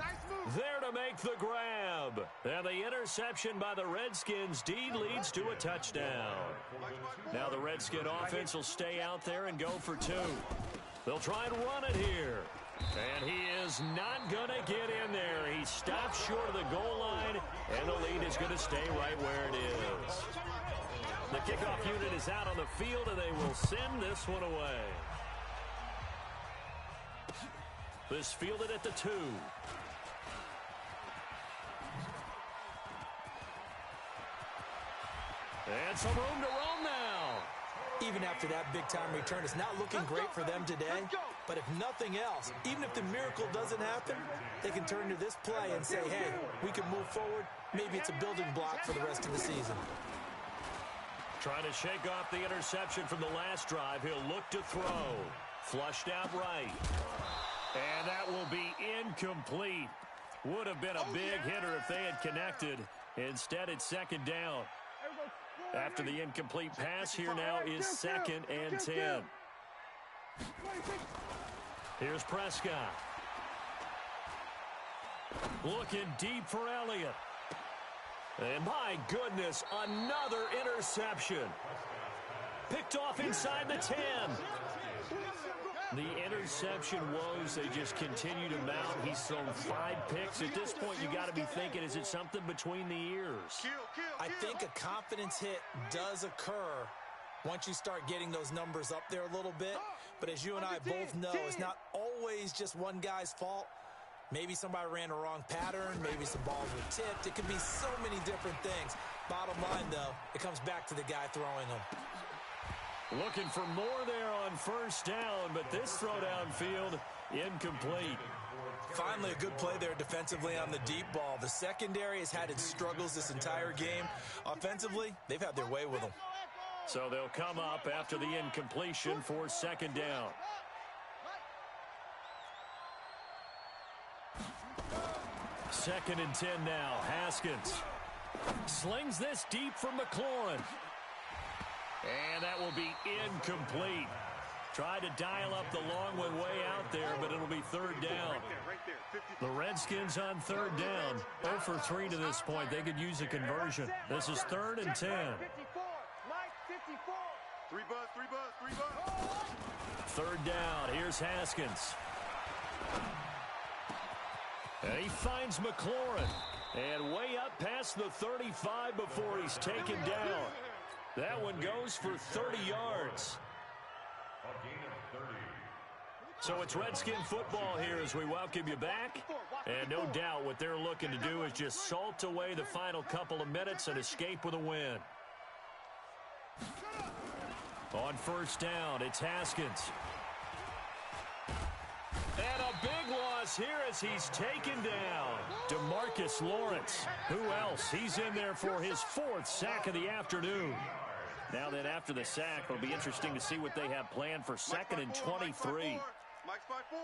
there to make the grab. And the interception by the Redskins deed leads to a touchdown. Now the Redskin offense will stay out there and go for 2. They'll try and run it here. And he is not going to get in there. He stops short of the goal line, and the lead is going to stay right where it is. The kickoff unit is out on the field, and they will send this one away. This fielded at the 2. And some room to roam now. Even after that big-time return, it's not looking great for them today. But if nothing else, even if the miracle doesn't happen, they can turn to this play and say, hey, we can move forward. Maybe it's a building block for the rest of the season. Trying to shake off the interception from the last drive. He'll look to throw. Flushed out right. And that will be incomplete. Would have been a big hitter if they had connected. Instead, it's 2nd down. After the incomplete pass, here now is 2nd and 10. Here's Prescott. Looking deep for Elliott. And my goodness, another interception. Picked off inside the 10. The interception woes, they just continue to mount. He's thrown 5 picks. At this point, you got to be thinking, is it something between the ears? I think a confidence hit does occur once you start getting those numbers up there a little bit. But as you and I both know, it's not always just one guy's fault. Maybe somebody ran a wrong pattern. Maybe some balls were tipped. It could be so many different things. Bottom line, though, it comes back to the guy throwing them. Looking for more there on 1st down, but this throw downfield incomplete. Finally, a good play there defensively on the deep ball. The secondary has had its struggles this entire game. Offensively, they've had their way with them. So they'll come up after the incompletion for 2nd down. Second and 10 now. Haskins slings this deep from McLaurin. And that will be incomplete. Tried to dial up the long one way out there, but it'll be 3rd down. The Redskins on 3rd down. 0 for 3 to this point. They could use a conversion. This is 3rd and 10. 3rd down. Here's Haskins. And he finds McLaurin. And way up past the 35 before he's taken down. That one goes for 30 yards. A gain of 30. So it's Redskin football here as we welcome you back. And no doubt what they're looking to do is just salt away the final couple of minutes and escape with a win. On first down, it's Haskins. And a big loss here as he's taken down. DeMarcus Lawrence. Who else? He's in there for his 4th sack of the afternoon. Now then, after the sack, it'll be interesting to see what they have planned for 2nd and 23. Mike's by 4.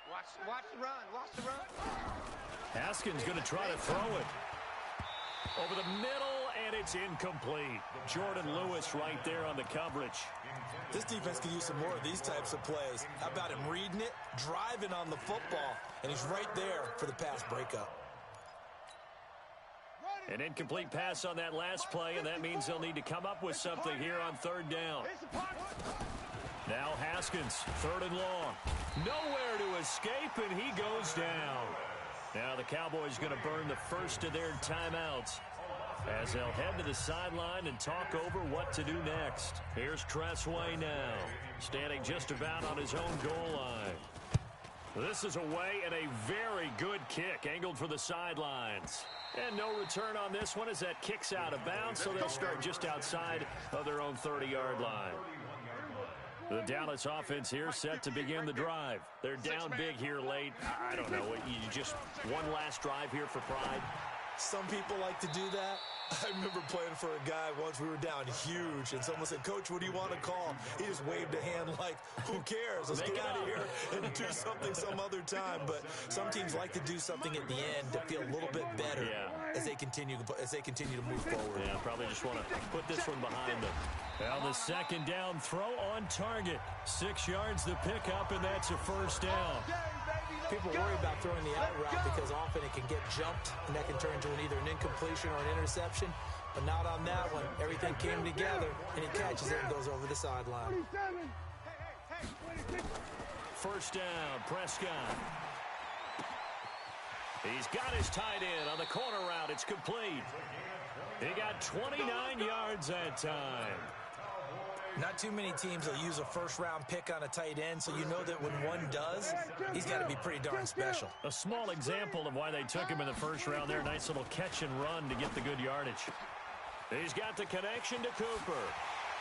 Watch the run. Watch the run. Haskins going to try to throw it. Over the middle, and it's incomplete. Jordan Lewis right there on the coverage. This defense could use some more of these types of plays. How about him reading it, driving on the football, and he's right there for the pass breakup. An incomplete pass on that last play, and that means they'll need to come up with something here on 3rd down. Now Haskins, 3rd and long. Nowhere to escape, and he goes down. Now the Cowboys going to burn the first of their timeouts as they'll head to the sideline and talk over what to do next. Here's Tressway now, standing just about on his own goal line. This is away and a very good kick, angled for the sidelines. And no return on this one as that kicks out of bounds, so they'll start just outside of their own 30-yard line. The Dallas offense here set to begin the drive. They're down big here late. I don't know. You just one last drive here for pride? Some people like to do that. I remember playing for a guy once. We were down huge, and someone said, "Coach, what do you want to call?" He just waved a hand like, who cares? Let's get out of here and do something some other time. But some teams like to do something at the end to feel a little bit better as they continue to move forward. Yeah, probably just want to put this one behind them. Now the 2nd down throw on target. 6 yards the pickup, and that's a 1st down. People worry about throwing the out route because often it can get jumped, and that can turn into either an incompletion or an interception. But not on that one. Everything came together, and he catches it and goes over the sideline. 1st down, Prescott. He's got his tight end on the corner route. It's complete. He got 29 yards that time. Not too many teams will use a 1st-round pick on a tight end, so you know that when one does, he's got to be pretty darn special. A small example of why they took him in the 1st round there. Nice little catch and run to get the good yardage. He's got the connection to Cooper.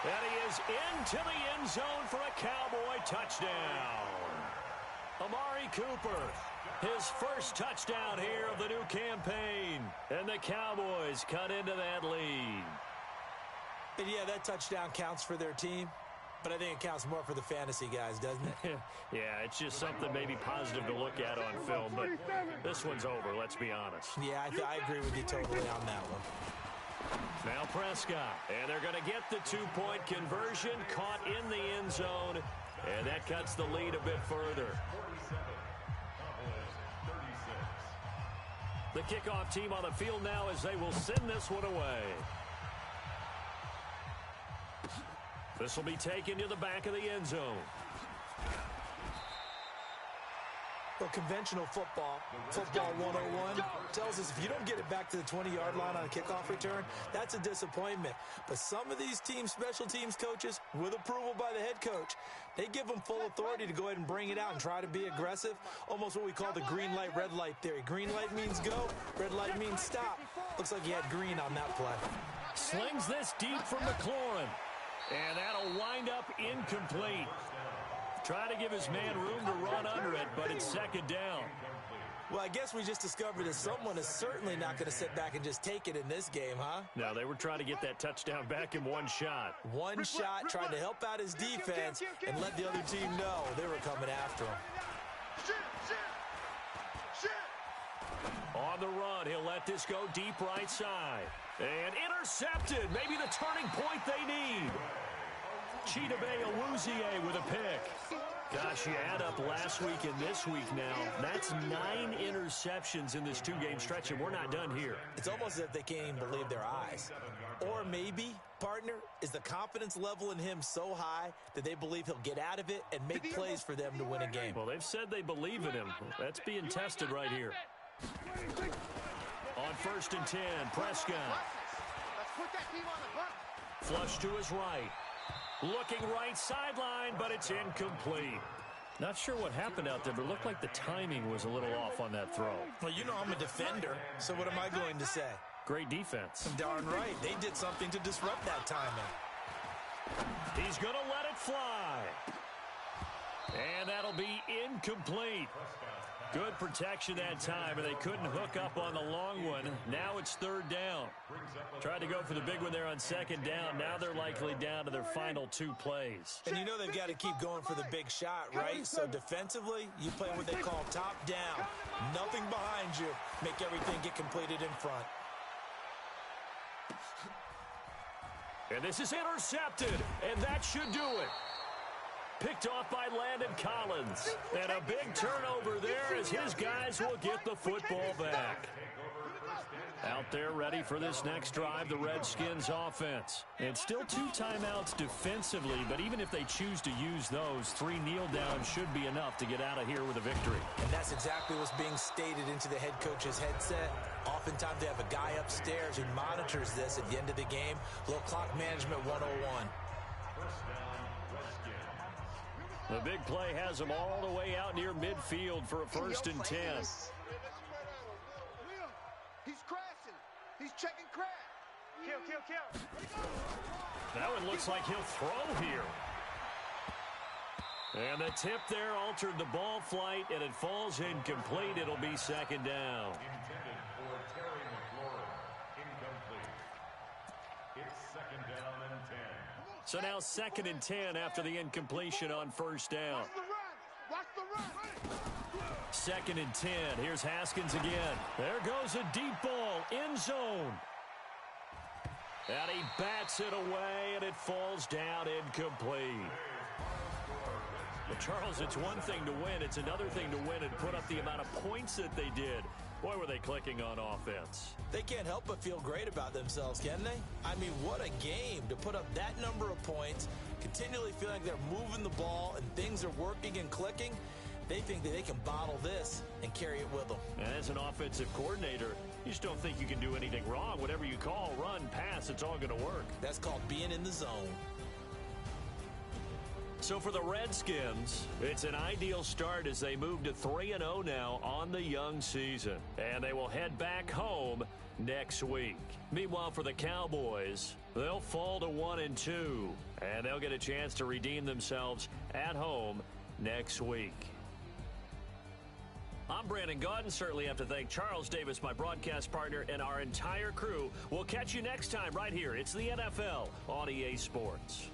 And he is into the end zone for a Cowboy touchdown. Amari Cooper, his 1st touchdown here of the new campaign. And the Cowboys cut into that lead. And yeah, that touchdown counts for their team, but I think it counts more for the fantasy guys, doesn't it? Yeah, it's just something maybe positive to look at on film, but this one's over, let's be honest. Yeah, I agree with you totally on that one. Now Prescott, and they're going to get the 2-point conversion, caught in the end zone, and that cuts the lead a bit further. The kickoff team on the field now as they will send this one away. This will be taken to the back of the end zone. Well, conventional football 101, tells us if you don't get it back to the 20-yard line on a kickoff return, that's a disappointment. But some of these teams, special teams coaches, with approval by the head coach, they give them full authority to go ahead and bring it out and try to be aggressive, almost what we call the green light, red light theory. Green light means go, red light means stop. Looks like he had green on that play. Slings this deep from McLaurin. And that'll wind up incomplete. Trying to give his man room to run under it, but it's 2nd down. Well, I guess we just discovered that someone is certainly not going to sit back and just take it in this game, huh? No, they were trying to get that touchdown back in one shot. One shot, trying to help out his defense and let the other team know they were coming after him. On the run, he'll let this go deep right side. And intercepted. Maybe the turning point they need. Chidobe Awuzie with a pick. Gosh, you add up last week and this week now. That's 9 interceptions in this 2-game stretch, and we're not done here. It's almost as if they can't even believe their eyes. Or maybe, partner, is the confidence level in him so high that they believe he'll get out of it and make plays for them to win a game. Well, they've said they believe in him. That's being tested right here. On 1st and 10, Prescott. Let's put that team on the bus. Flush to his right. Looking right sideline, but it's incomplete. Not sure what happened out there, but it looked like the timing was a little off on that throw. Well, you know I'm a defender, so what am I going to say? Great defense. Darn right. They did something to disrupt that timing. He's going to let it fly. And that'll be incomplete. Good protection that time, and they couldn't hook up on the long one. Now it's third down. Tried to go for the big one there on second down. Now they're likely down to their final 2 plays. And you know they've got to keep going for the big shot, right? So defensively, you play what they call top down. Nothing behind you. Make everything get completed in front. And this is intercepted, and that should do it. Picked off by Landon Collins. And a big turnover there as his guys will get the football back. Out there ready for this next drive, the Redskins offense. And still 2 timeouts defensively, but even if they choose to use those, 3 kneel downs should be enough to get out of here with a victory. And that's exactly what's being stated into the head coach's headset. Oftentimes they have a guy upstairs who monitors this at the end of the game. Little clock management 101. The big play has them all the way out near midfield for a 1st and 10. He's crashing. He's checking crash. Kill. That one looks like he'll throw here. And the tip there altered the ball flight, and it falls incomplete. It'll be 2nd down. Intended for Terry McLaurin. Incomplete. It's 2nd down and 10. So now 2nd and 10 after the incompletion on 1st down. Watch the run. 2nd and 10. Here's Haskins again. There goes a deep ball. End zone. And he bats it away, and it falls down incomplete. Well, Charles, it's one thing to win. It's another thing to win and put up the amount of points that they did. Boy, were they clicking on offense. They can't help but feel great about themselves, can they? I mean, what a game to put up that number of points, continually feeling like they're moving the ball and things are working and clicking. They think that they can bottle this and carry it with them. And as an offensive coordinator, you just don't think you can do anything wrong. Whatever you call, run, pass, it's all going to work. That's called being in the zone. So for the Redskins, it's an ideal start as they move to 3-0 now on the young season. And they will head back home next week. Meanwhile, for the Cowboys, they'll fall to 1-2. And they'll get a chance to redeem themselves at home next week. I'm Brandon Gaudin. Certainly have to thank Charles Davis, my broadcast partner, and our entire crew. We'll catch you next time right here. It's the NFL on EA Sports.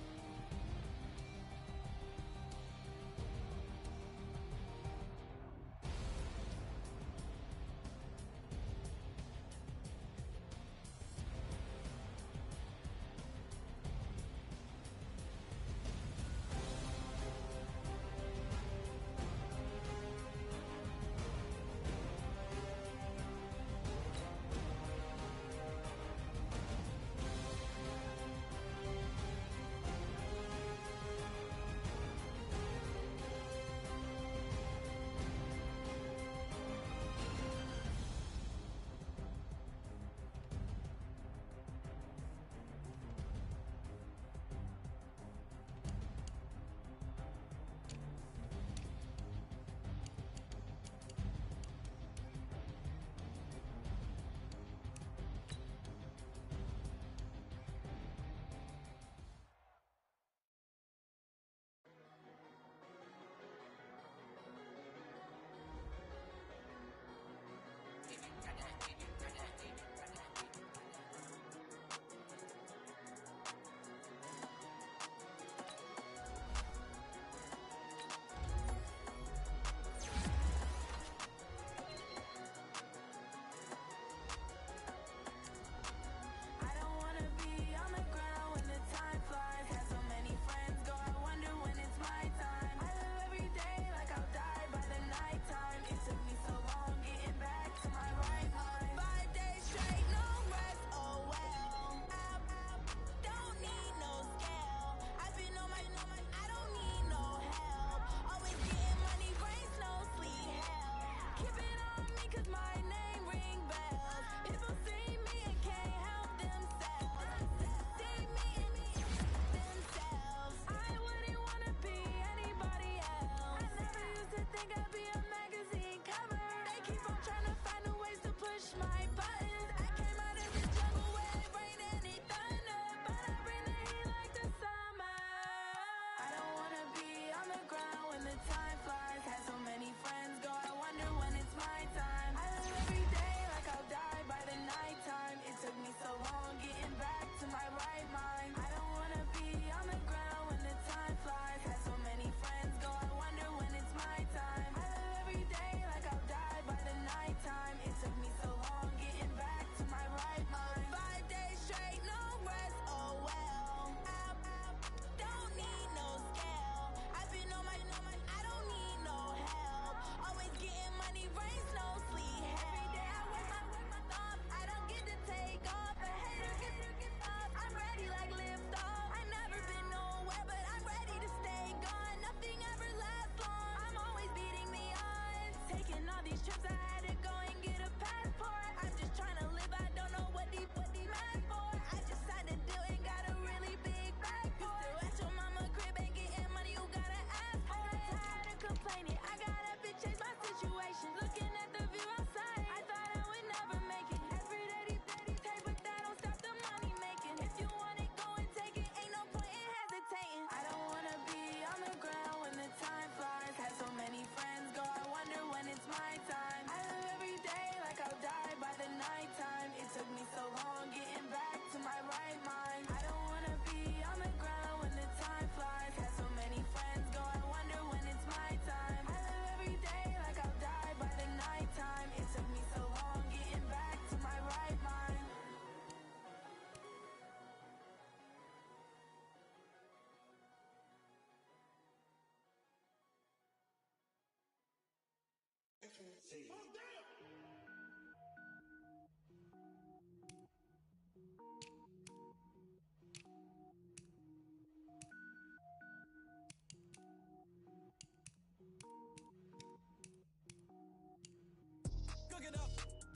Cook it up,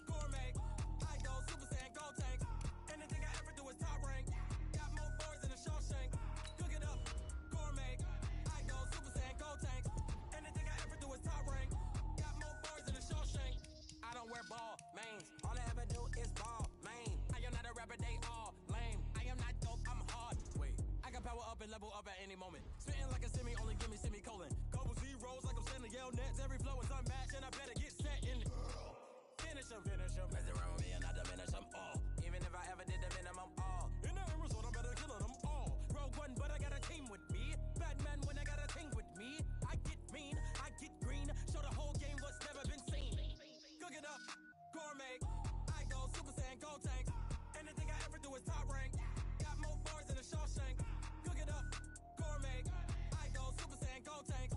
gourmet. I go Super Saiyan, go tank. Anything I ever do is top rank. Got more boards than a Shawshank. Cook it up, gourmet. I go Super Saiyan, go tank. Anything I ever do is top rank. Got more boards than a Shawshank. I don't wear ball mains. All I ever do is ball main. I am not a rapper, they all lame. I am not dope, I'm hard. Wait, I can power up and level up at any moment. Spitting like a semi, only give me semicolon. Couple zeros like I'm sending yell nets. Every flow is unmatched and I better get set in it. Finish him. Mess around with me and I diminish them all. Even if I ever did the minimum all. In the end result, I'm better killing them all. Rogue One, but I got a team with me. Batman when I got a team with me. I get mean, I get green. Show the whole game what's never been seen. Cook it up, gourmet. I go Super Saiyan, go tank. Anything I ever do is top rank. Got more bars than a Shawshank. Cook it up, gourmet. I go Super Saiyan, go tank.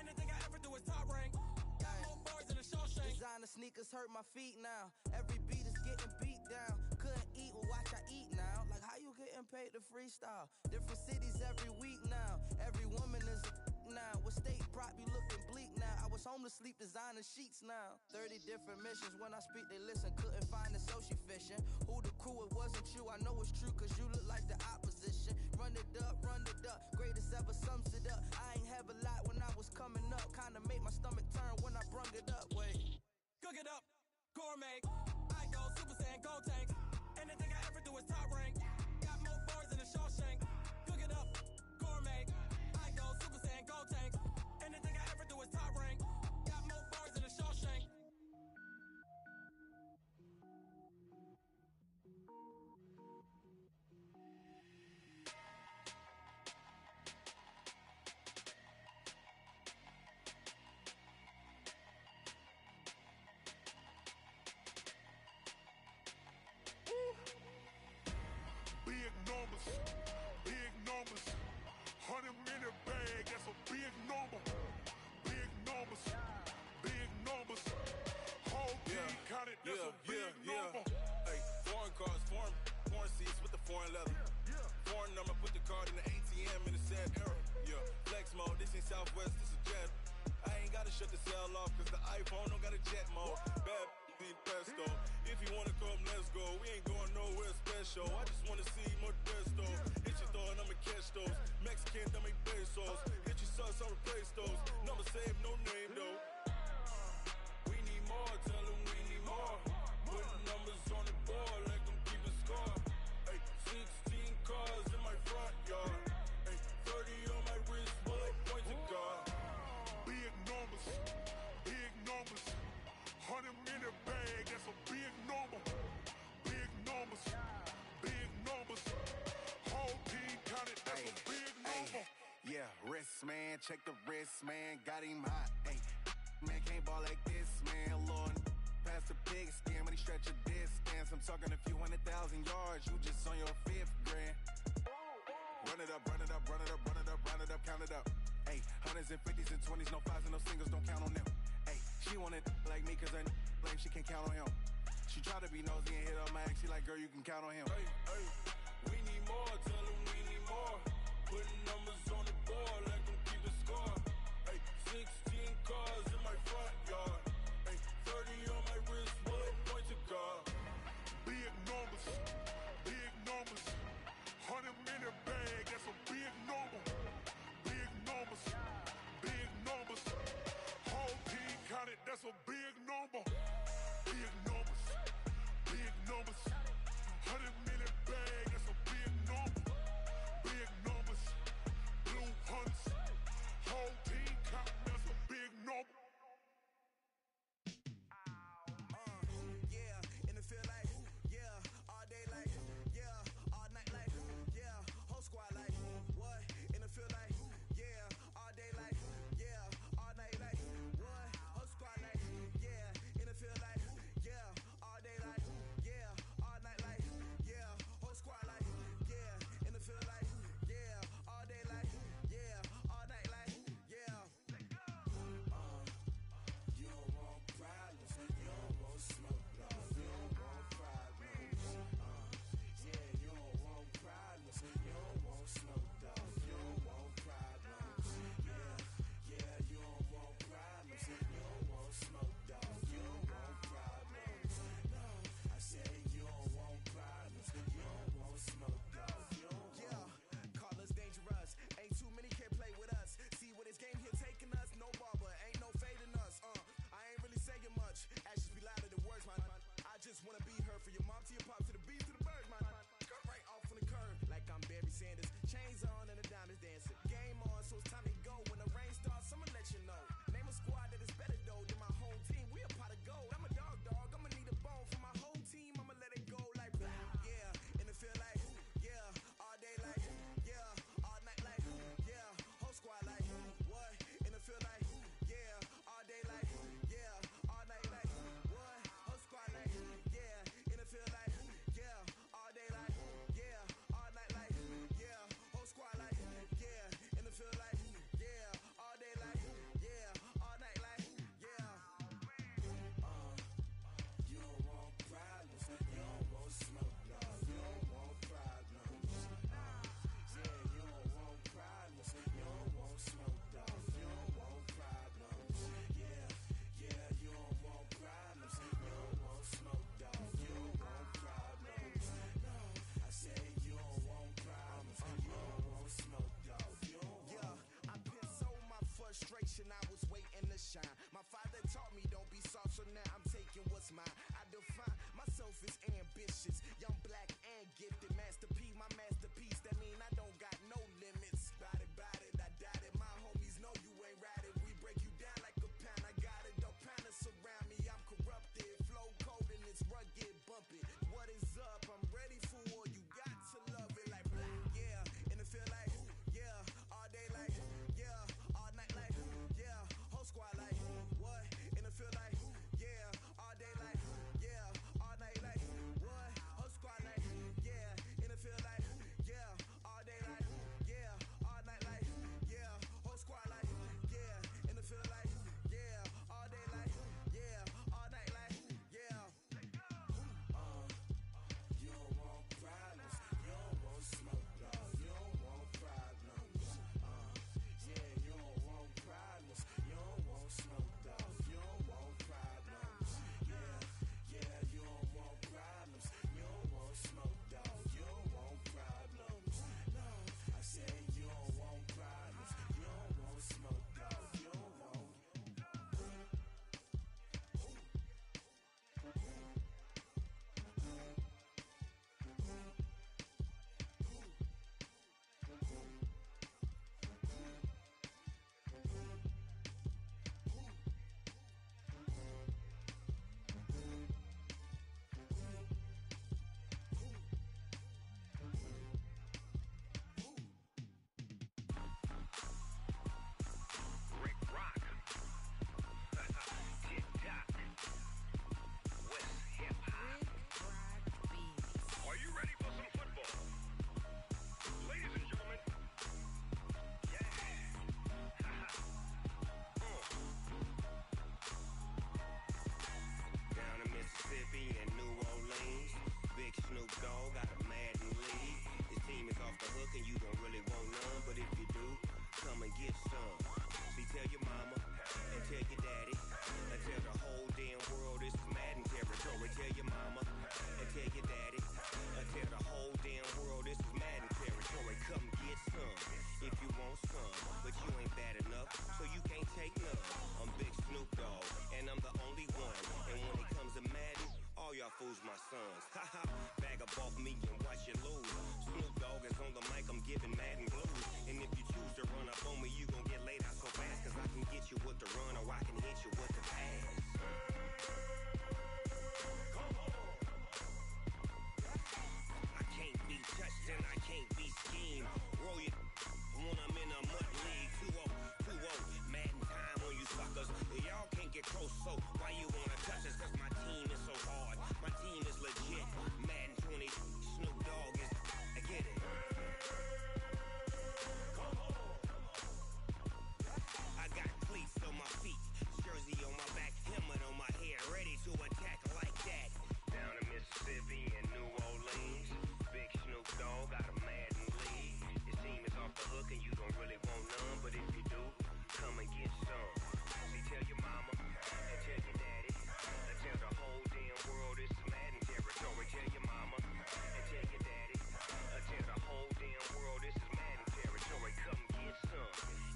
Anything I ever do is top rank. Got more bars than a Shawshank. Designer sneakers hurt my feet now. Every beat is getting beat down. Couldn't eat, well watch I eat now. Like how you getting paid to freestyle? Different cities every week now. Every woman is a now. What state prop you looking bleak now? I was home to sleep designer sheets now. 30 different missions. When I speak they listen. Couldn't find it so she fishing. Who the crew, it wasn't you. I know it's true cause you look like the opposition. Run it up. Greatest ever sums it up. I ain't have a lot when I was coming up. Kinda made my stomach turn when I brung it up. Wait. Cook it up, gourmet. I go Super Saiyan, go tank. Anything I ever do is top rank. Got more bars than a Shawshank. Cook it up, gourmet. I go Super Saiyan, go tank. Anything I ever do is top rank. Got more bars than a Shawshank. Big numbers, 100-minute bag, that's a big number. Big numbers, whole team counted, that's a big number. Hey, foreign cars, foreign seats with the foreign leather. Foreign number, put the card in the ATM in the sad era. Yeah, flex mode, this ain't Southwest, this is jet. I ain't gotta shut the cell off, cause the iPhone don't got a jet mode. Bad in pesto, if you wanna come, let's go. We ain't going nowhere special, I just wanna see Modesto. Hit your thought, I'ma catch those. Mexican, I make pesos. Hit your sus, I'll replace those. Number saved, no name though. We need more, tell them we need more. Putting numbers on the board like I'm keeping score. Hey, 16 cars in my front yard. Hey, 30 on my wrist, while I point to God. Big numbers, 100-minute bag, that's a big number. Big numbers, whole team counted, that's a big number. Yeah, wrist man, check the wrist man, got him hot. Ay, man can't ball like this, man. Lord, past the pig skin, but he stretch a distance. I'm talking a few 100,000 yards, you just on your 5th grand. Run it up, count it up. Ay, hundreds and 50s and 20s, no 5s and no singles, don't count on them. Ay, she want it like me, cause I like she can't count on him. She try to be nosy and hit up my ex, she like, girl, you can count on him. Hey, we need more, tell them we need more. Putting numbers on the board like I'm keeping score. Hey, 16 cars in my front yard. Hey, 30 on my wrist, while I point to God. Big numbers, 100-minute bag, that's a big number. Big numbers, whole team counted, that's a big number. Big numbers, 100-minute bag. selfish, ambitious, young, black, and gifted. Master P, my masterpiece. That mean I don't got no limits. Bout it, I doubt it. My homies know you ain't ratted. We break you down like a pound. I got it, don't pound us around me. I'm corrupted, flow cold and it's rugged, bumping. What is up? I'm ready for war. You got to love it like yeah, and it feel like yeah, all day like yeah, all night like yeah, whole squad like what? And it feel like yeah, all day like yeah, all night like what? Whole squad like yeah, and it feel like yeah, all day like yeah, all night like yeah, whole squad like yeah, and it feel like yeah, all day like yeah, all night like yeah. You don't want problems, you don't want smoke, dog. You don't want problems. Yeah, you don't want problems, you don't want smoke, dog. You don't want problems. Yeah, you don't want problems, you don't want smoke, dog. You don't want problems. No, I said you don't want problems, you don't want smoke, dog. You don't want. Rick Rock. TikTok. West Hip Hop. Are you ready for some football? Ladies and gentlemen. Yeah. Down in Mississippi and New Orleans, Big Snoop Dogg got a Madden league. His team is off the hook and you don't really want none, but if you do, come and get some. See, tell your mama and tell your daddy and tell the whole damn world this is Madden territory. Tell your mama and tell your daddy and tell the whole damn world this is Madden territory. Come get some if you want some, but you ain't bad enough, so you can't take none. I'm Big Snoop Dogg and I'm the only one. And when it comes to Madden, all y'all fools my sons. Haha, bag up off me and watch you lose. Snoop Dogg is on the mic, I'm giving Madden blues. And if you choose to run up on me, you gon' get laid out so fast. Cause I can get you with the run or I can hit you with the pass. I can't be touched and I can't be schemed. Roll you when I'm in a mud league. 2-0, 2-0, Madden time on you suckers. Y'all can't get close, so why you wanna touch us? Cause my team is so hard, my team is legit. Madden 20, Snoop Dogg is, I get it. I got cleats on my feet, jersey on my back, helmet on my head, ready to attack like that. Down in Mississippi and New Orleans, Big Snoop Dogg got a Madden league. His team is off the hook and you don't really want none, but if you do, come and get some. See, tell your mama and tell your daddy and tell the whole damn world this is Madden territory. Tell your mama and tell your daddy and tell the whole damn world this is Madden territory. Come get some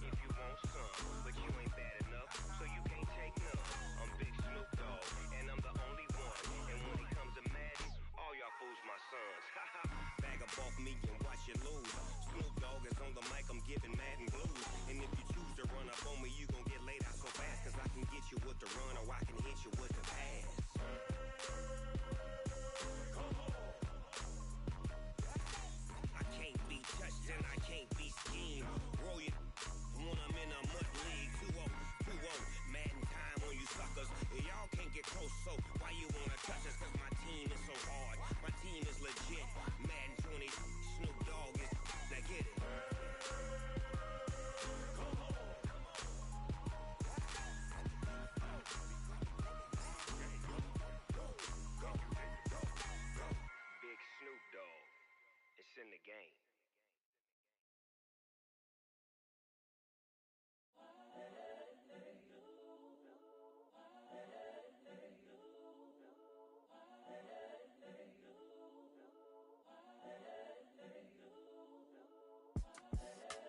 if you want some, but you ain't bad enough, so you can't take none. I'm Big Snoop Dogg and I'm the only one. And when it comes to Madden, all y'all fools my sons. Haha, bag up off me and watch you lose. Snoop Dogg is on the mic, I'm giving Madden blues. And if you choose to run up on me, you gon' get laid out so fast. Cause I can get you with the run or I can hit you with the pass. I can't be touched and I can't be schemed. Roll you when I'm in a mud league. 2-0, 2-0, Madden time on you suckers. Y'all can't get close, so why you wanna touch us? Cause my team is so hard, my team is legit. Madden 20, Snoop Dogg is, now get it. Big Snoop Dogg, it's in the game.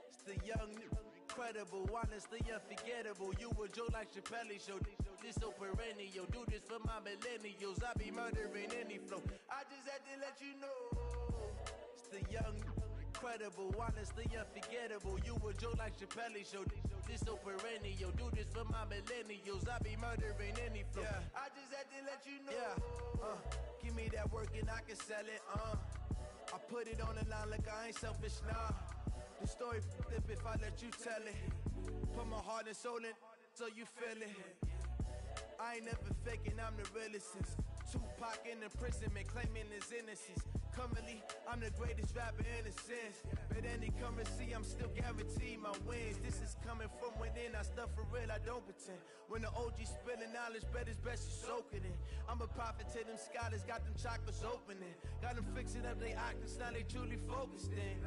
It's the young, incredible, honestly unforgettable. You a joke like Chappelle showed. This so perennial, do this for my millennials. I be murdering any flow. I just had to let you know. It's the young, incredible, honestly unforgettable. You a Joe like Chappelle show. This so perennial, do this for my millennials. I be murdering any flow. Yeah. I just had to let you know. Yeah. Give me that work and I can sell it. I put it on the line like I ain't selfish, nah. The story if I let you tell it. Put my heart and soul in so you feel it. I ain't never faking, I'm the realest since Tupac in imprisonment, claiming his innocence. Currently, I'm the greatest rapper in a sense. But any currency, I'm still guaranteed my wins. This is coming from within, I stuff for real, I don't pretend. When the OG spilling knowledge, bet it's best you soak it in. I'm a prophet to them scholars, got them chakras opening. Got them fixing up their octaves, now they truly focused in.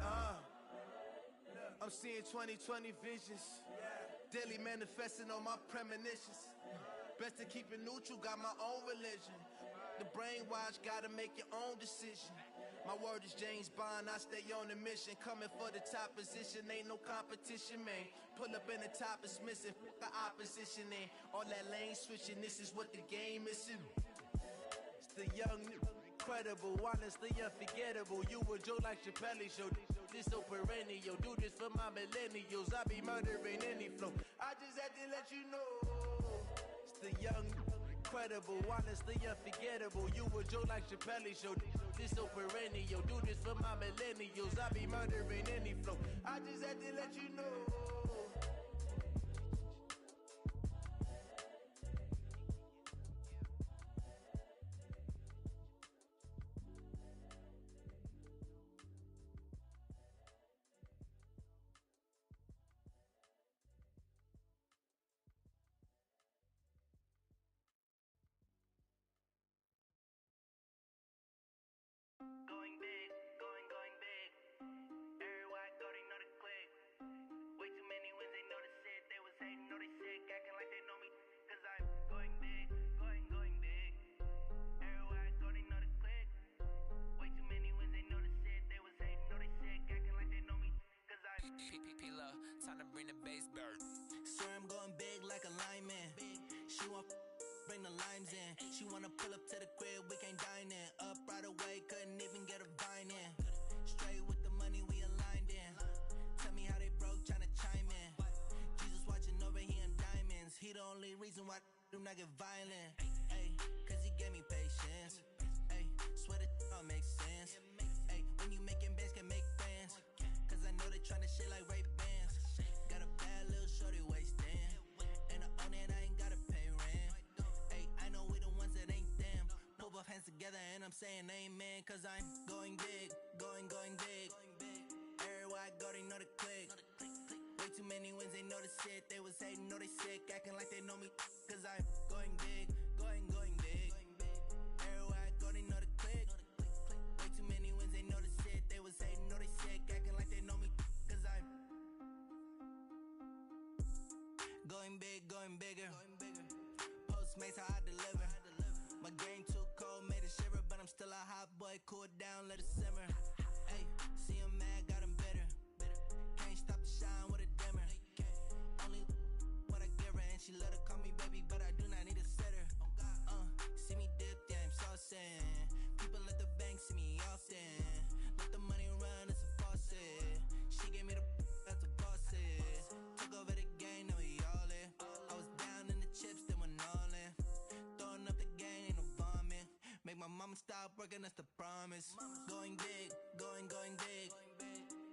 I'm seeing 2020 visions. Daily manifesting on my premonitions. Best to keep it neutral, got my own religion. The brainwash, gotta make your own decision. My word is James Bond, I stay on a mission. Coming for the top position, ain't no competition, man. Pull up in the top is missing, the opposition in. All that lane switching, this is what the game is. It's the young, incredible, honestly unforgettable. You a Joe like Chappelle show. This so perennial, do this for my millennials. I be murdering any flow. I just had to let you know. It's the young, incredible, honestly unforgettable. You a Joe like Chappelle show. This so perennial, do this for my millennials. I be murdering any flow. I just had to let you know. Going big, going big. Everywhere I go, they know the click. Way too many wins, they know the shit. They was hating, know they sick, acting like they know me. Cause I'm going big, going big. Everywhere I go, they know the click. Way too many wins, they know the shit. They was hating, know they sick, acting like they know me. Cause I'm P-P-P-Love, time to bring the bass bird. Swear I'm going big like a lineman. She want bring the limes in. She wanna pull up to the crib, we can't dine in. Up right away, couldn't even get a vine in. Straight with the money, we aligned in. Tell me how they broke, tryna chime in. Jesus watching over, he in diamonds. He the only reason why do not get violent. Ay, cause he gave me patience. Ay, swear that all makes sense. Ay, when you making bands, can make friends. Cause I know they tryna shit like Ray-Bans. Got a bad little shorty wasting. And I own it, I ain't gotta pay rent. Ay, I know we the ones that ain't them. Pull both hands together and I'm saying amen. Cause I'm going big, going big. Everywhere I go, they know the click. Way too many wins, they know the shit. They was hating, know they sick, acting like they know me. Cause I'm going big, going big. Everywhere I go, they know the click. Way too many wins, they know the shit. They was hating, know they sick, acting like they know me. Cause I'm going big, going bigger. Postmates, how I deliver. My game too cold, made it shiver. But I'm still a hot boy, cool down, let it simmer. Ay, see him mad, got him bitter. Can't stop the shine with a dimmer. Only what I give her, and she let her call me baby, but I do not need a sitter. See me dip, yeah, I'm saucing. People at the bank see me often. Let the money run, it's a faucet. She gave me the that's a bosses. Took over the game, now we all in. I was down in the chips, then went all in. Throwing up the game, ain't no vomit. Make my mama stop working, that's the promise. Going big, going big.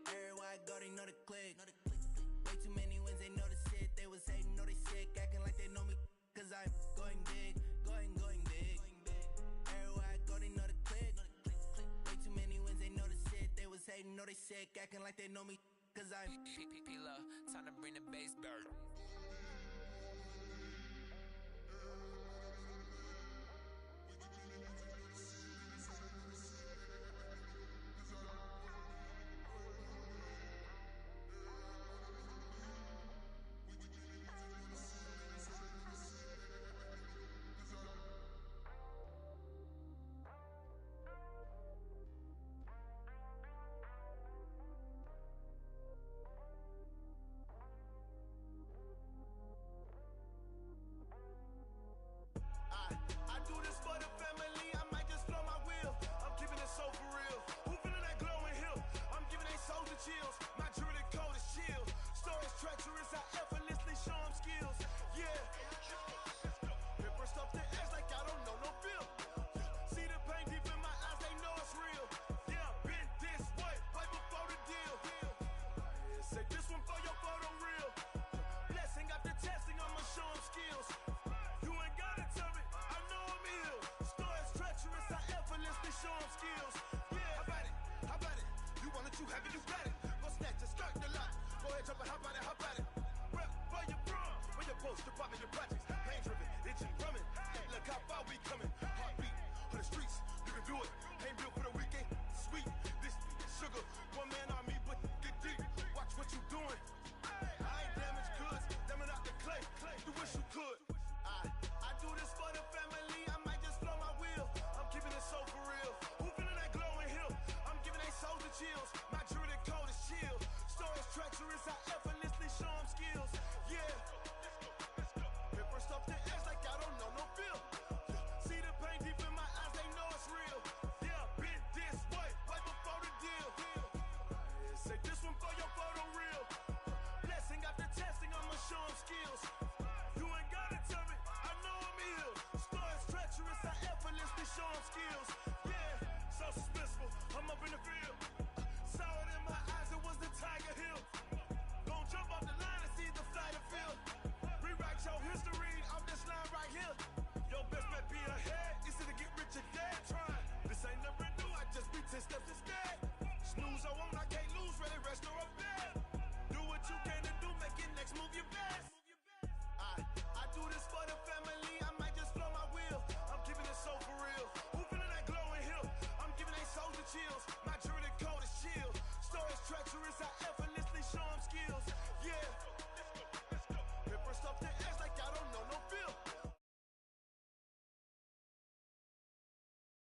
Everywhere I go, they know the click. Way too many wins, they know the shit. They was hating, know they sick, acting like they know me. Cause I'm going big, going big. Everywhere I go, they know the click. Way too many wins, they know the shit. They was hating, know they sick, acting like they know me. Cause I'm P-P-P-Love, time to bring the bass bird.